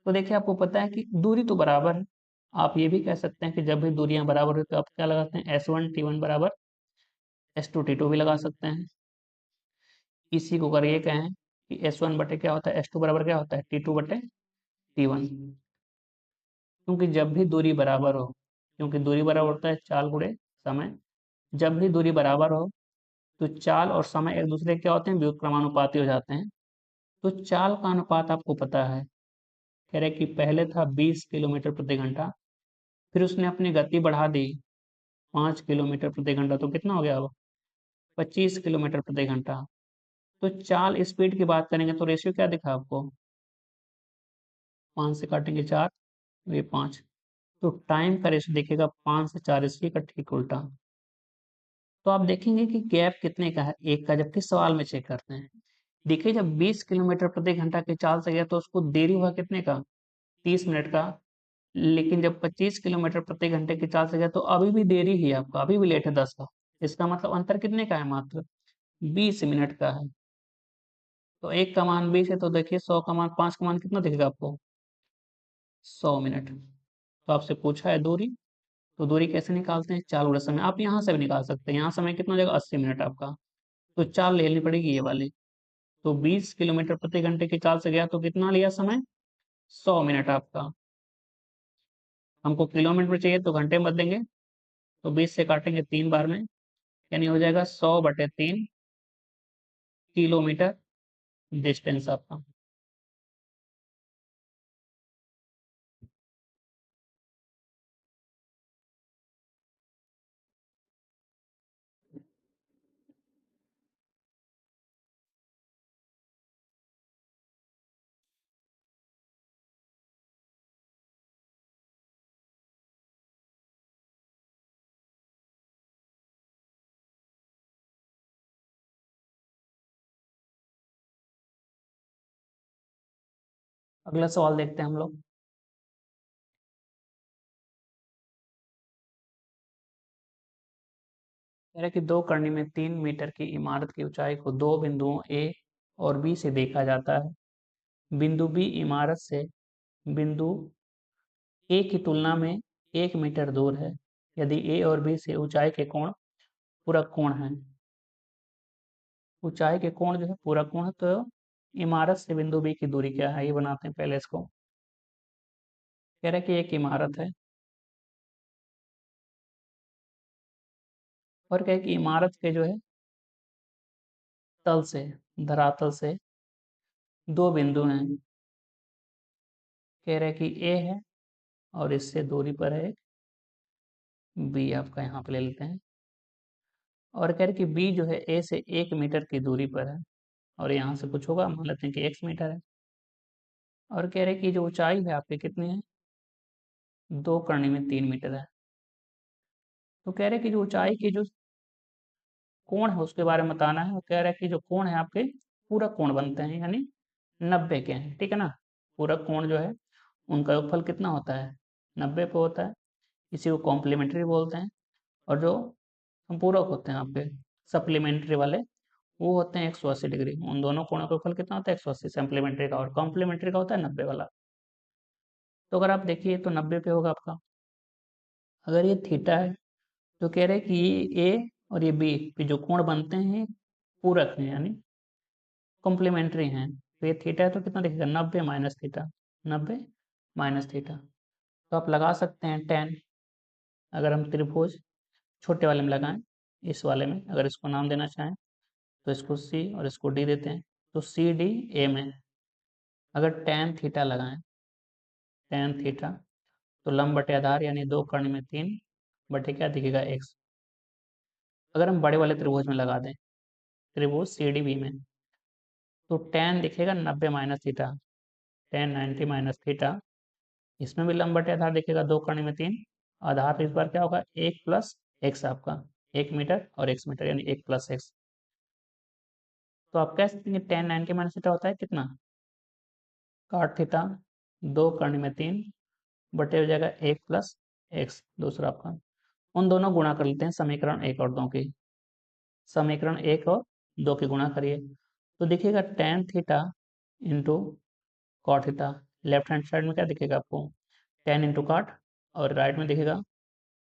S1: तो देखिए आपको पता है कि दूरी तो बराबर है। आप ये भी कह सकते हैं कि जब भी दूरियां बराबर हो तो आप क्या लगाते हैं S1 T1 बराबर S2 T2 भी लगा सकते हैं। इसी को अगर ये कहें कि S1 बटे क्या होता है S2 बराबर क्या होता है T2 बटे T1, क्योंकि जब भी दूरी बराबर हो, क्योंकि दूरी बराबर होता है चाल गुणे समय, जब भी दूरी बराबर हो तो चाल और समय एक दूसरे के क्या होते हैं व्युत्क्रमानुपाती हो जाते हैं। तो चाल का अनुपात आपको पता है, कह रहे कि पहले था 20 किलोमीटर प्रति घंटा, फिर उसने अपनी गति बढ़ा दी 5 किलोमीटर प्रति घंटा, तो कितना हो गया अब 25 किलोमीटर प्रति घंटा। तो चाल स्पीड की बात करेंगे तो रेशियो क्या दिखा आपको, 5 से काटेंगे 4, ये 5। तो टाइम का रेशियो देखिएगा 5 से 4 इसी का ठीक उल्टा। तो आप देखेंगे कि गैप कितने का है एक का, जबकि सवाल में चेक करते हैं। देखिए जब 20 किलोमीटर प्रति घंटा की चाल से गया तो उसको देरी हुआ कितने का 30 मिनट का, लेकिन जब 25 किलोमीटर प्रति घंटे की चाल से गया तो अभी भी देरी ही है आपका, अभी भी लेट है 10 का। इसका मतलब अंतर कितने का है मात्र 20 मिनट का है। तो एक का मान 20 है, तो देखिए 100 का मान 5 का मान कितना दिखेगा आपको 100 मिनट। तो आपसे पूछा है दूरी, तो दूरी कैसे निकालते हैं चाल गुणा समय। आप यहाँ से भी निकाल सकते हैं, यहाँ समय कितना हो जाएगा 80 मिनट आपका, तो चाल लेनी पड़ेगी ये वाली। तो 20 किलोमीटर प्रति घंटे की चाल से गया तो कितना लिया समय 100 मिनट आपका। हमको किलोमीटर में चाहिए तो घंटे में बदलेंगे, तो 20 से काटेंगे 3 बार में, यानी हो जाएगा 100/3 किलोमीटर डिस्टेंस आपका। अगला सवाल देखते हैं हम लोग। कह रहा है कि 2 करनी में 3 मीटर की इमारत की ऊंचाई को दो बिंदुओं ए और बी से देखा जाता है। बिंदु बी इमारत से बिंदु ए की तुलना में 1 मीटर दूर है। यदि ए और बी से ऊंचाई के कोण पूरक कोण है। ऊंचाई के कोण जो है पूरक कोण है, तो इमारत से बिंदु बी की दूरी क्या है, ये बनाते हैं पहले इसको। कह रहा है कि एक इमारत है और कह कि इमारत के जो है तल से, धरातल से दो बिंदु हैं। कह रहे हैं कि ए है और इससे दूरी पर है बी, आपका यहाँ पे ले लेते हैं। और कह रहे कि बी जो है ए से 1 मीटर की दूरी पर है और यहाँ से कुछ होगा, मान लेते हैं कि x मीटर है। और कह रहे कि जो ऊंचाई है आपकी कितनी है, 2 करनी में 3 मीटर है। तो कह रहे कि जो ऊंचाई की जो कोण है उसके बारे में बताना है। और कह रहा है कि जो कोण है आपके पूरक कोण बनते हैं, यानी 90 के हैं, ठीक है ना। पूरक कोण जो है उनका योगफल कितना होता है, 90 पे होता है। इसी को कॉम्प्लीमेंट्री बोलते हैं। और जो संपूरक होते हैं आपके सप्लीमेंट्री वाले, वो होते हैं 180 डिग्री। उन दोनों कोणों का योगफल कितना होता है, 180 सप्लीमेंट्री का, और कॉम्प्लीमेंट्री का होता है 90 वाला। तो अगर आप देखिए तो 90 पे होगा आपका। अगर ये थीटा है तो कह रहे हैं कि ये ए और ये बी पे जो कोण बनते हैं पूरक हैं, यानी कॉम्प्लीमेंट्री हैं। तो ये थीटा है तो कितना दिखेगा, 90 माइनस थीटा, 90 माइनस थीटा। तो आप लगा सकते हैं टेन। अगर हम त्रिभुज छोटे वाले में लगाएं, इस वाले में अगर इसको नाम देना चाहें तो इसको सी और इसको डी देते हैं। तो सी डी ए में अगर टेन थीटा लगाएं, टेन थीटा, तो लंब बटे आधार यानी 2 कर्ण में 3 बटे क्या दिखेगा, एक्स। अगर हम बड़े वाले त्रिभुज में लगा दें, त्रिभुज सी डी बी में, तो टेन दिखेगा 90 minus theta, ten 90 minus theta. इसमें भी लंब बटे आधार दिखेगा, 2 कर्ण में 3। आधार तो इस बार क्या होगा, 1 प्लस एक्स, आपका 1 मीटर और x मीटर यानी 1 प्लस एक्स। तो आप कह सकते हैं कि टेन 90 माइनस थीटा होता है कितना, काट थीटा, 2 कर्ण में 3 बटे हो जाएगा 1 प्लस एक्स दूसरा आपका। उन दोनों गुणा कर लेते हैं, समीकरण 1 और 2 की। समीकरण 1 और 2 की गुणा करिए तो दिखेगा tan theta into cot theta. Left hand side में क्या दिखेगा आपको, टेन इंटू काट, और राइट में दिखेगा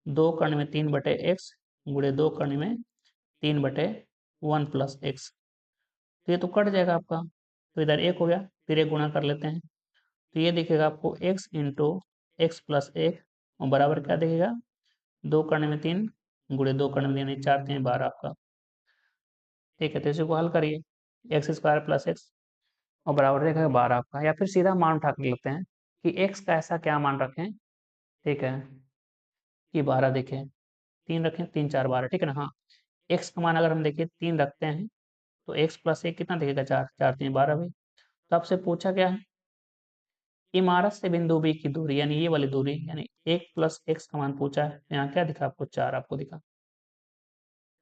S1: 2 कर्ण में 3 बटे एक्स गुणे 2 कर्ण में 3 बटे 1 प्लस एक्स। तो ये तो कट जाएगा आपका, तो इधर 1 हो गया, फिर एक गुणा कर लेते हैं। तो ये दिखेगा आपको x इंटू एक्स प्लस 1 और बराबर क्या दिखेगा, 2 कर्ण में 3 गुणे 2 कर्ण में यानी 4 3 12 आपका। ठीक है, तो इसी को हल करिए, एक्स स्क्वायर प्लस एक्स और बराबर देखेगा 12 आपका। या फिर सीधा मान उठा कर लेते हैं कि x का ऐसा क्या मान रखें, ठीक है, कि 12 देखें, 3 रखें, 3 4 12, ठीक है ना। हाँ, x का मान अगर हम देखिए 3 रखते हैं तो x प्लस 1 कितना दिखेगा, 4, 4 3 12 भी। तो आपसे पूछा क्या है, इमारत से बिंदु बी की दूरी, यानी ये वाली दूरी, यानी 1 प्लस एक्स का मान पूछा है। यहाँ क्या दिखा आपको, 4 आपको दिखा,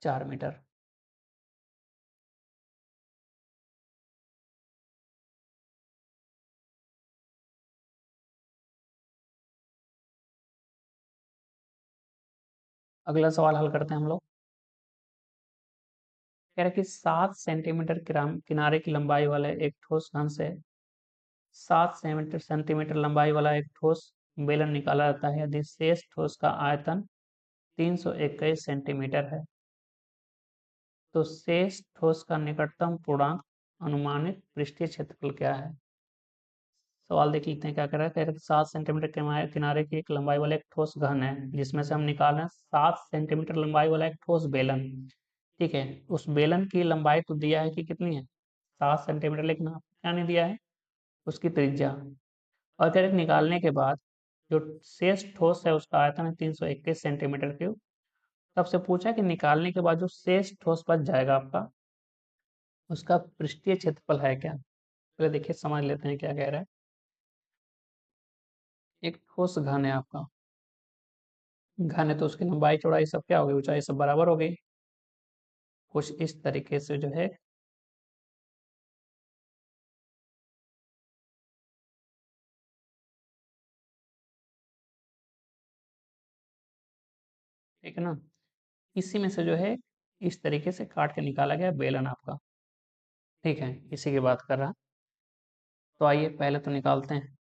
S1: 4 मीटर। अगला सवाल हल करते हैं हम लोग। कह रहे कि 7 सेंटीमीटर किनारे की लंबाई वाले एक ठोस घन से 7 सेंटीमीटर लंबाई वाला एक ठोस बेलन निकाला जाता है यदि शेष ठोस का आयतन 321 सेंटीमीटर है। तो शेष ठोस का निकटतम पूर्णांक अनुमानित पृष्ठीय क्षेत्रफल क्या है। सवाल देख लेते हैं क्या कह रहा है। कह रहा है 7 सेंटीमीटर किनारे की एक लंबाई वाला एक ठोस घन है जिसमें से हम निकाल रहे हैं 7 सेंटीमीटर लंबाई वाला एक ठोस बेलन। ठीक है, उस बेलन की लंबाई तो दिया है कि कितनी है, 7 सेंटीमीटर, लेकिन क्या नहीं दिया है, उसकी त्रिज्या। और कह रहे निकालने के बाद जो शेष ठोस है उसका आयतन है 321 सेंटीमीटर क्यूब। तब से पूछा कि निकालने के बाद जो शेष ठोस बच जाएगा आपका, उसका पृष्ठीय क्षेत्रफल है क्या। पहले देखिए समझ लेते हैं क्या कह रहा है। एक ठोस घन है आपका, घन है तो उसकी लंबाई चौड़ाई सब क्या होगी, ऊंचाई सब बराबर हो गई। कुछ इस तरीके से जो है ठीक है ना। इसी में से जो है इस तरीके से काट के निकाला गया बेलन आपका, ठीक है, इसी की बात कर रहा। तो आइए पहले तो निकालते हैं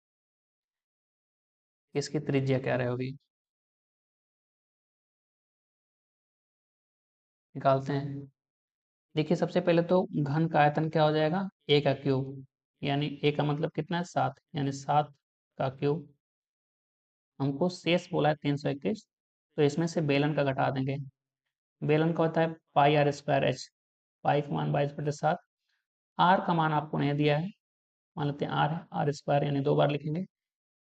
S1: इसकी त्रिज्या क्या रहेगी, निकालते हैं। देखिए सबसे पहले तो घन का आयतन क्या हो जाएगा, a का क्यूब, यानी a का मतलब कितना है 7, यानी 7 का क्यूब। हमको शेष बोला है 321, तो इसमें से बेलन का घटा देंगे। बेलन का होता है पाई आर स्क्वायर एच, पाई का मान 22/7, आर का मान आपको नहीं दिया है, मान लेते हैं आर है, आर स्क्वायर यानी 2 बार लिखेंगे।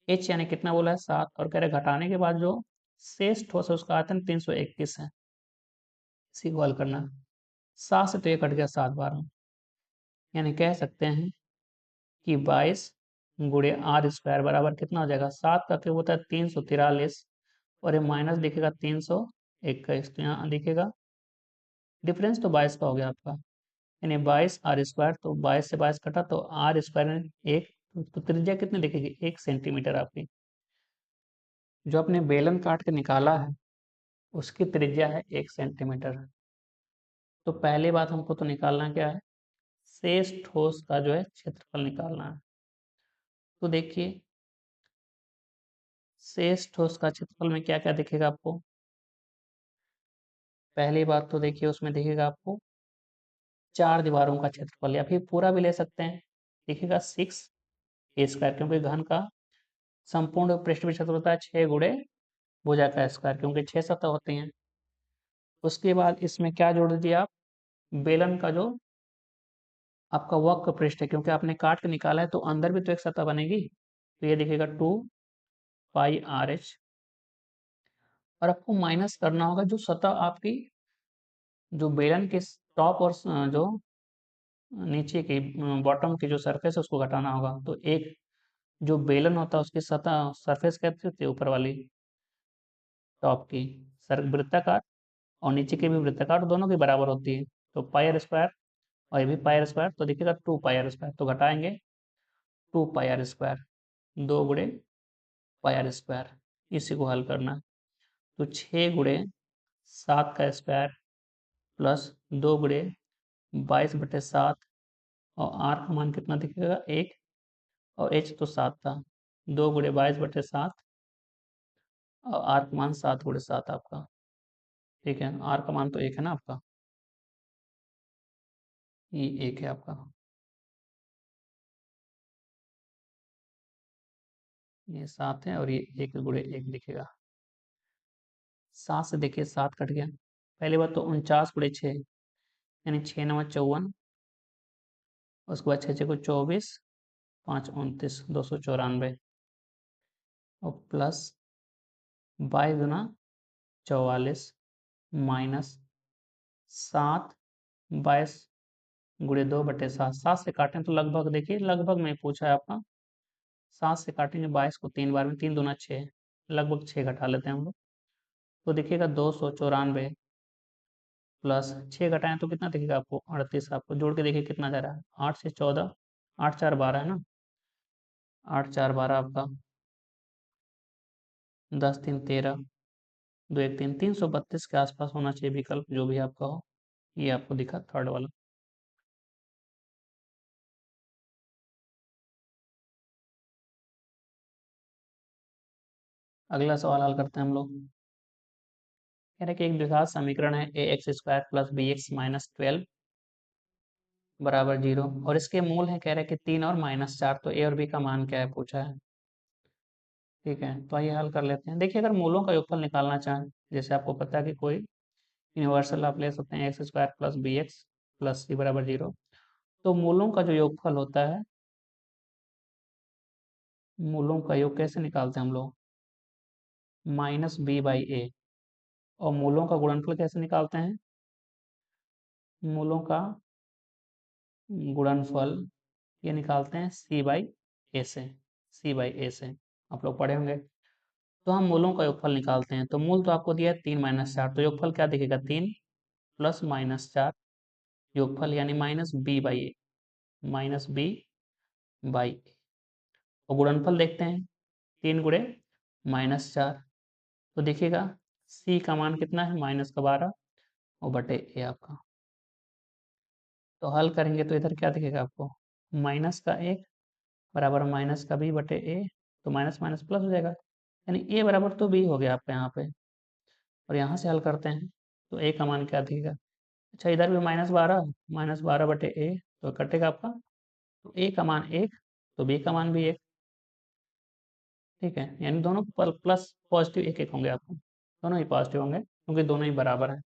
S1: एच यानी कितना बोला है 7, और कह रहे घटाने के बाद जो शेष ठोस है उसका आयतन 321 है। इसी को हल करना है। 7 से तो ये कट गया 7 बार में, यानी कह सकते हैं कि 22 गुणे आर स्क्वायर बराबर कितना हो जाएगा, 7 का क्यूब होता है 343, और ये माइनस दिखेगा 321, तो यहाँ दिखेगा डिफरेंस तो 22 का हो गया आपका, यानी 22 आर स्क्वायर, तो 22 से 22 कटा तो आर स्क्वायर में 1, तो त्रिज्या कितनी दिखेगी 1 सेंटीमीटर आपकी। जो आपने बेलन काट के निकाला है उसकी त्रिज्या है 1 सेंटीमीटर। तो पहली बात हमको तो निकालना क्या है, शेष ठोस का जो है क्षेत्रफल निकालना है। तो देखिए शेष ठोस का क्षेत्रफल में क्या क्या दिखेगा आपको, पहली बात तो देखिए उसमें दिखेगा आपको 4 दीवारों का क्षेत्रफल, या फिर पूरा भी ले सकते हैं, दिखेगा 6 a², क्योंकि घन का संपूर्ण पृष्ठभूमि क्षेत्र होता है 6 गुणे भुजा का स्क्वायर, क्योंकि 6 सतह होती हैं। उसके बाद इसमें क्या जोड़ दीजिए आप, बेलन का जो आपका वक्र पृष्ठ है, क्योंकि आपने काट के निकाला है तो अंदर भी तो एक सतह बनेगी, तो ये दिखेगा 2πRh, और आपको माइनस करना होगा जो सतह आपकी, जो बेलन के टॉप और जो नीचे की बॉटम की जो सरफेस है उसको घटाना होगा। तो एक जो बेलन होता है उसकी सतह सरफेस कहते होती है ऊपर वाली, टॉप की सर वृत्ताकार, और नीचे की भी वृत्ताकार, दोनों की बराबर होती है। तो पाई आर स्क्वायर और ये भी पाई आर स्क्वायर, तो दिखेगा 2πr², तो घटाएंगे 2πr², 2 गुणे πr², इसी को हल करना। तो 6 गुणे 7 का स्क्वायर प्लस 2 गुणे 22/7, और आर का मान कितना दिखेगा 1, और एच तो 7 था, 2 गुणे 22/7, और आर का मान 7 गुणे 7 आपका, ठीक है। आर का मान तो 1 है ना आपका, ये 1 है आपका, ये 7 है, और ये 1 गुणे 1 दिखेगा। 7 से देखिए 7 कट गया, पहली बात तो 49 गुणे 6, यानी 6×9 = 54, उसके बाद 6×6 = 24, 5×29 294, और प्लस 22×44 माइनस 7, 22 गुणे 2/7, 7 से काटें तो लगभग देखिए, लगभग में पूछा है आपका, 7 से काटेंगे 22 को 3 बार में, 3×2 = 6, लगभग 6 घटा लेते हैं हम लोग, तो देखिएगा 294 प्लस 6 घटाएं तो कितना दिखेगा आपको 38, आपको जोड़ के देखिए कितना जा रहा है, 8 से 14, 8 4 12 है ना, 8 4 12 आपका, 10 3 13, 2 1 3, 332 के आसपास होना चाहिए विकल्प जो भी आपका हो, ये आपको दिखा थर्ड वाला। अगला सवाल हल करते हैं हम लोग। कह रहे कि एक द्विघात समीकरण है ax² + bx - 12 बराबर 0, और इसके मूल है, कह रहे कि 3 और -4, तो a और b का मान क्या है पूछा है, ठीक है। तो आइए हल कर लेते हैं। देखिए अगर मूलों का योगफल निकालना चाहें, जैसे आपको पता है कि कोई यूनिवर्सल आप ले सकते हैं x² + bx + c बराबर 0, तो मूलों का जो योगफल होता है, मूलों का योग कैसे निकालते हैं हम लोग, -b/a, और मूलों का गुणनफल कैसे निकालते हैं, मूलों का गुणनफल ये निकालते हैं c/a से, c/a से आप लोग पढ़े होंगे। तो हम मूलों का योगफल निकालते हैं, तो मूल तो आपको दिया है 3 - 4, तो योगफल क्या दिखेगा 3 + -4, योगफल यानी -b/a, -b/a, और गुणनफल देखते हैं 3 गुणे -4, तो देखिएगा सी का मान कितना है -12 और बटे ए आपका। तो हल करेंगे तो इधर क्या दिखेगा आपको, -1 बराबर -b बटे ए, तो माइनस माइनस प्लस हो जाएगा, यानी ए बराबर तो बी हो गया आपका यहाँ पे। और यहाँ से हल करते हैं तो ए का मान क्या दिखेगा, अच्छा इधर भी -12 बटे ए, तो कटेगा आपका, तो ए का मान 1 तो बी का मान भी 1। ठीक है, यानी दोनों प्लस पॉजिटिव एक एक होंगे आपको, दोनों ही पॉजिटिव होंगे क्योंकि दोनों ही बराबर हैं।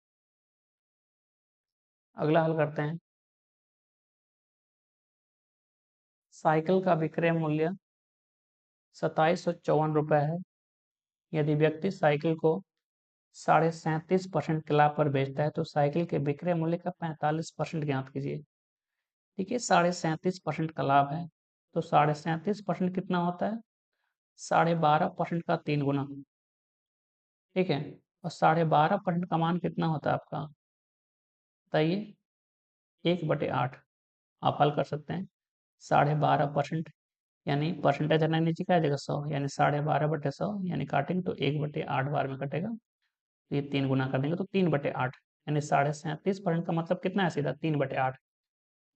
S1: अगला हल करते हैं। साइकिल का विक्रय मूल्य 2754 है। यदि व्यक्ति साइकिल को 37.5% के लाभ पर बेचता है तो साइकिल के विक्रय मूल्य का 45% ज्ञात कीजिए। देखिए 37.5% का लाभ है, तो 37.5% कितना होता है, 12.5% का 3 गुना। ठीक है, और 12.5% का मान कितना होता है आपका, बताइए, 1/8। आप हल कर सकते हैं, 12.5% यानी परसेंटेज हटने नीचे क्या आ जाएगा 100, यानी 12.5/100, यानी काटेंगे तो 1/8 बार में कटेगा, तो ये 3 गुना कर देंगे तो 3/8, यानी 37.5% का मतलब कितना है, सीधा 3/8,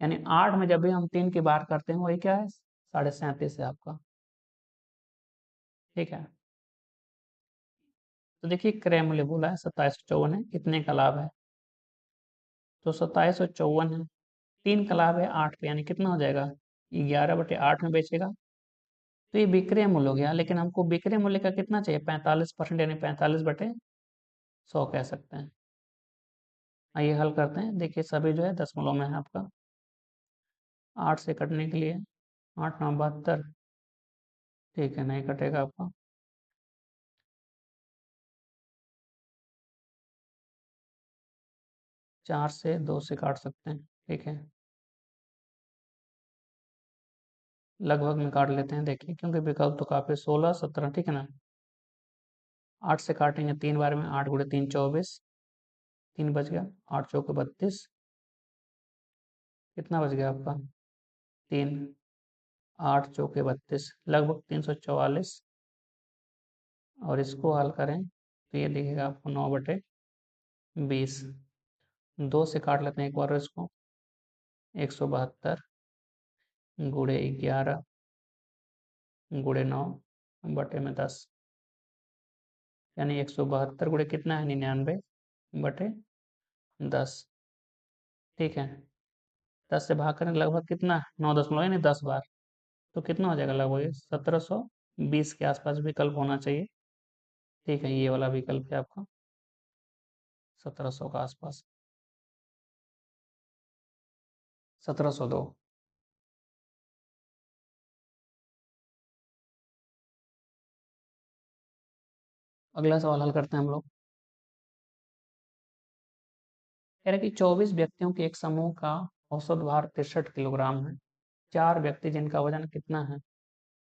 S1: यानी 8 में जब भी हम 3 की बात करते हैं वही क्या है, 37.5 है आपका। ठीक है, तो देखिए क्रय मूल्य बोला है 2754 है, कितने का लाभ है, तो 2754 है, 3 का लाभ है 8 पे, यानी कितना हो जाएगा, 11/8 में बेचेगा, तो ये विक्रय मूल्य हो गया, लेकिन हमको विक्रय मूल्य का कितना चाहिए, 45%, यानी 45/100 कह सकते हैं। आइए हल करते हैं, देखिए सभी जो है दशमलव में है आपका, 8 से कटने के लिए 8 9 72, ठीक है नहीं कटेगा आपका, 4 से 2 से काट सकते हैं, ठीक है लगभग में काट लेते हैं, देखिए क्योंकि विकल्प तो काफी 16 17, ठीक है ना, 8 से काटेंगे 3 बार में, 8 गुणे 3 24, 3 बच गया, 8 चौके 32, कितना बच गया आपका 3, 8 चौके 32, लगभग 344, और इसको हल करें तो ये दिखेगा आपको 9/20, 2 से काट लेते हैं एक बार इसको, 172 गुणे 11 गुणे 9 बटे में 10, यानी 172 गुणे कितना है 99/10। ठीक है, 10 से भाग करें लगभग कितना 9 दशमलव यानी 10 बार, तो कितना हो जाएगा लगभग 1720 के आसपास विकल्प होना चाहिए। ठीक है, ये वाला विकल्प है आपका 1700 का आसपास, 1702। अगला सवाल हल करते हैं हम लोग। कह रहे कि 24 व्यक्तियों के एक समूह का औसत भार 63 किलोग्राम है। 4 व्यक्ति जिनका वजन कितना है,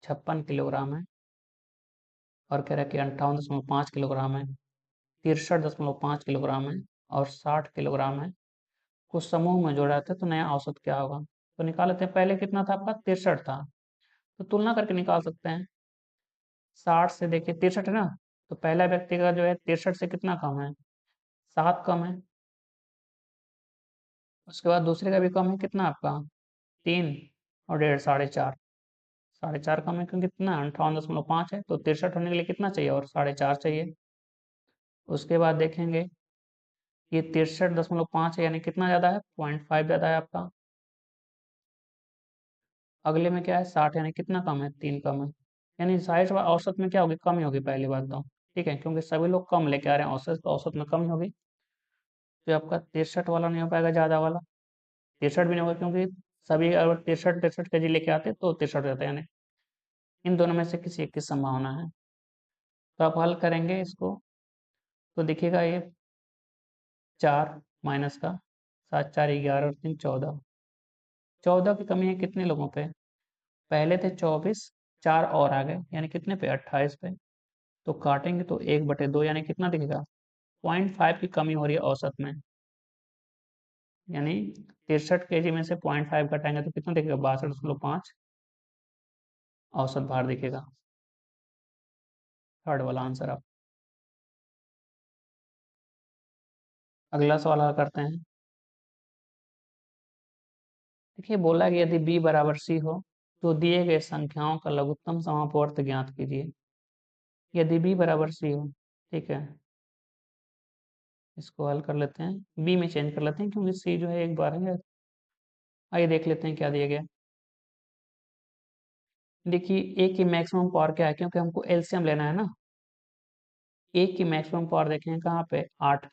S1: 56 किलोग्राम है, और कह रहा है कि 58.5 किलोग्राम है, 63.5 किलोग्राम है और 60 किलोग्राम है, कुछ समूह में जोड़ा जाता है तो नया औसत क्या होगा। तो निकाल लेते हैं, पहले कितना था आपका 63 था, तो तुलना करके निकाल सकते हैं, 60 से देखिए 63 है ना, तो पहला व्यक्ति का जो है 63 से कितना कम है, 7 कम है, उसके बाद दूसरे का भी कम है, कितना आपका 3 और 1.5 4.5, 4.5 कम है क्योंकि कितना 58.5 है, तो 63 होने के लिए कितना चाहिए और 4.5 चाहिए। उसके बाद देखेंगे ये 63.5 है, यानी कितना ज़्यादा है 0.5 ज़्यादा है आपका। अगले में क्या है 60, यानी कितना कम है 3 कम है, यानी साइज औसत में क्या होगी, कम ही होगी पहली बात तो। ठीक है, क्योंकि सभी लोग कम लेके आ रहे हैं औसत, तो औसत में कम ही होगी, तो आपका 63 वाला नहीं हो पाएगा ज़्यादा वाला, 63 भी नहीं होगा क्योंकि सभी अगर 63 के जी लेके आते तो 63 रहता है, यानी इन दोनों में से किसी एक की संभावना है। तो आप हल करेंगे इसको तो दिखेगा ये 4 माइनस का 7 4 11 और 3 14, 14 की कमी है कितने लोगों पे, पहले थे 24, 4 और आ गए यानी कितने पे 28 पे, तो काटेंगे तो 1/2 यानी कितना दिखेगा 0.5 की कमी हो रही है औसत में, यानी 63 केजी में से 0.5 घटाएंगे तो कितना दिखेगा 62.5 औसत भार दिखेगा। थर्ड वाला आंसर आप अगला सवाल हल करते हैं। देखिए बोला कि यदि b बराबर c हो तो दिए गए संख्याओं का लघुत्तम समापवर्त ज्ञात कीजिए। यदि b बराबर c हो, ठीक है, इसको हल कर लेते हैं, b में चेंज कर लेते हैं क्योंकि c जो है एक बार है। आइए देख लेते हैं क्या दिया गया। देखिए a की मैक्सिमम पावर क्या है, क्योंकि हमको एलसीएम लेना है ना। a की मैक्सिमम पावर देखें कहाँ पे, 8।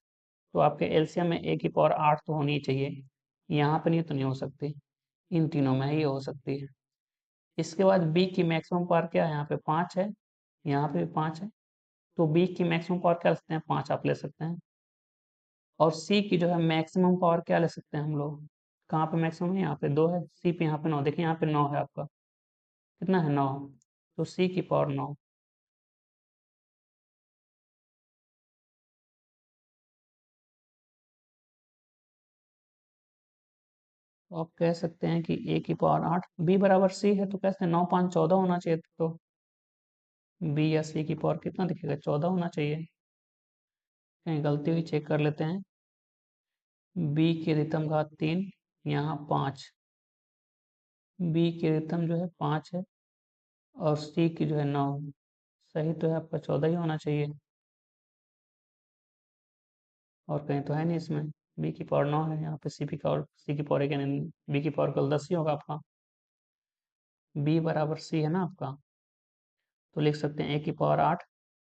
S1: तो आपके एलसीएम में a की पावर 8 तो होनी ही चाहिए। यहाँ पे नहीं तो नहीं हो सकती, इन तीनों में ही हो सकती है। इसके बाद b की मैक्सिमम पावर क्या है, यहाँ पे 5 है, यहाँ पे भी 5 है। तो b की मैक्सिमम पावर क्या ले सकते हैं, 5 आप ले सकते हैं। और c की जो है मैक्सिमम पावर क्या ले सकते हैं हम लोग, कहाँ पे मैक्सिमम है, यहाँ पे 2 है, c पे यहाँ पे 9, देखिए यहाँ पे 9 है आपका, कितना है 9, तो c की पावर 9। तो आप कह सकते हैं कि a की पावर 8, b बराबर c है तो कैसे 9 5 14 होना चाहिए, तो b या c की पावर कितना दिखेगा, 14 होना चाहिए। कहीं गलती हुई चेक कर लेते हैं। b की अधिकतम घात 3, यहाँ 5, b की अधिकतम जो है 5 है और c की जो है 9, सही तो है आपका 14 ही होना चाहिए, और कहीं तो है नहीं इसमें। b की पावर 9 है, यहाँ पे c की पावर एक, यानी b की पावर कल 10 ही होगा आपका। b बराबर c है ना आपका, तो लिख सकते हैं a की पावर 8,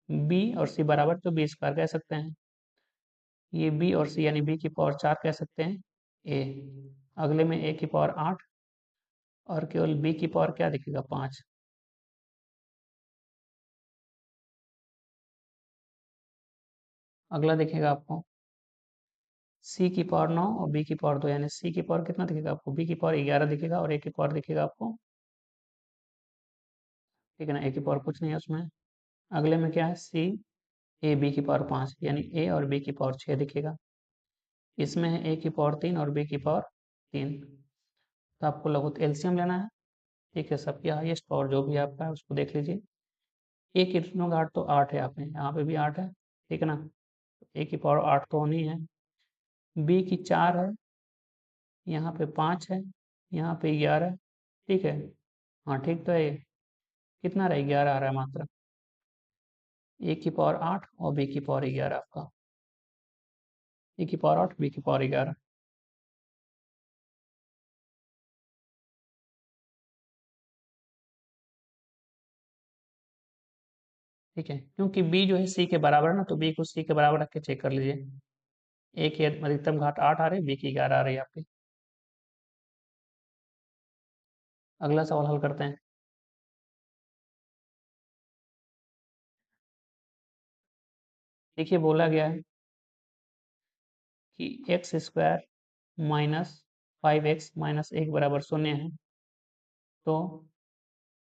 S1: b और c बराबर तो b स्क्वायर कह सकते हैं। ये b और c यानी b की पावर 4 कह सकते हैं a। अगले में a की पावर 8 और केवल b की पावर क्या दिखेगा, 5। अगला दिखेगा आपको c की पावर 9 और b की पावर 2, यानी c की पावर कितना दिखेगा आपको, b की पावर 11 दिखेगा और a की पावर दिखेगा आपको, ठीक है ना, a की पावर कुछ नहीं है उसमें। अगले में क्या है, c a b की पावर 5, यानी a और b की पावर 6 दिखेगा। इसमें है a की पावर 3 और b की पावर 3। तो आपको लघुत्तम एलसीएम लेना है, ठीक है, सबकी हाईएस्ट पावर जो भी आपका है उसको देख लीजिए। a की ऋण घात तो 8 है, यहाँ पे भी 8 है, ठीक है ना, a की पावर 8 तो होनी है। b की 4 है, यहाँ पे 5 है, यहाँ पे 11 है, ठीक है, हाँ ठीक तो है ये, कितना रहा, 11 आ रहा है मात्र। a की पावर 8 और b की पावर 11 आपका, a की पावर 8 b की पावर 11। ठीक है, क्योंकि b जो है c के बराबर है ना, तो b को c के बराबर रख के चेक कर लीजिए। a की अधिकतम घात 8 आ रही है, b की 11 आ रही है आपकी। अगला सवाल हल करते हैं। देखिए बोला गया है कि x square minus 5x minus 1 बराबर 0 है। तो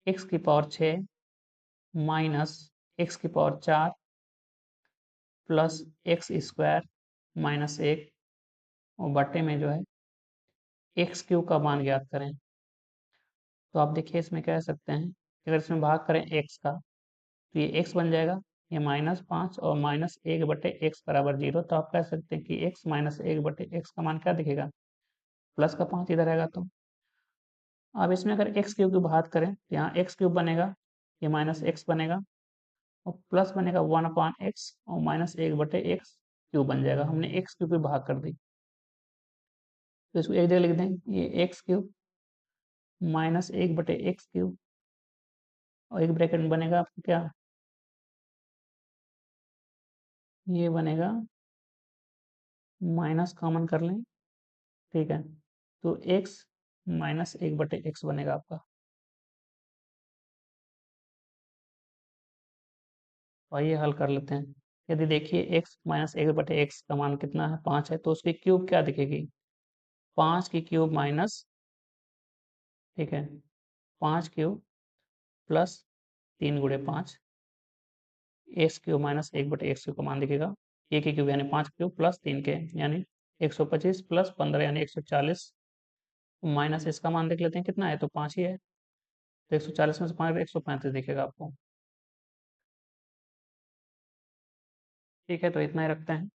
S1: x की पावर 6 माइनस x की power 4 plus x square minus 1 और बट्टे में जो है एक्स क्यूब का मान ज्ञात करें। तो आप देखिए इसमें कह सकते हैं कि अगर इसमें भाग करें x का तो ये x बन जाएगा, ये -5 और माइनस 1 बटे एक्स बराबर 0। तो आप कह सकते हैं कि x माइनस 1 बटे एक्स का मान क्या दिखेगा, प्लस का 5 इधर आएगा। तो अब इसमें अगर एक्स क्यूब की बात करें तो यहाँ एक्स क्यूब बनेगा, ये माइनस एक्स बनेगा और प्लस बनेगा 1/x और माइनस 1 बटे एक्स क्यूब बन जाएगा। हमने एक्स क्यूब की भाग कर दी, तो इसको एक जगह लिख दें, ये एक्स क्यूब माइनस 1 बटे एक्स क्यूब और एक ब्रैकेट में बनेगा आपको क्या, ये बनेगा, माइनस कॉमन कर लें, ठीक है, तो x माइनस 1 बटे एक्स बनेगा आपका। तो आइए हल कर लेते हैं। यदि देखिए x माइनस 1 बटे एक्स का मान कितना है, 5 है, तो उसकी क्यूब क्या दिखेगी, 5 की क्यूब माइनस, ठीक है, 5 cube plus 3 × 5, x cube minus 1 बटे एक्स क्यूब का मान दिखेगा, ए की क्यूब यानी 5 क्यूब प्लस 3 के यानी 125 प्लस 15 यानी 140, माइनस इसका मान देख लेते हैं कितना है, तो 5 ही है, तो 140 में से 5 135 दिखेगा आपको। ठीक है, तो इतना ही रखते हैं।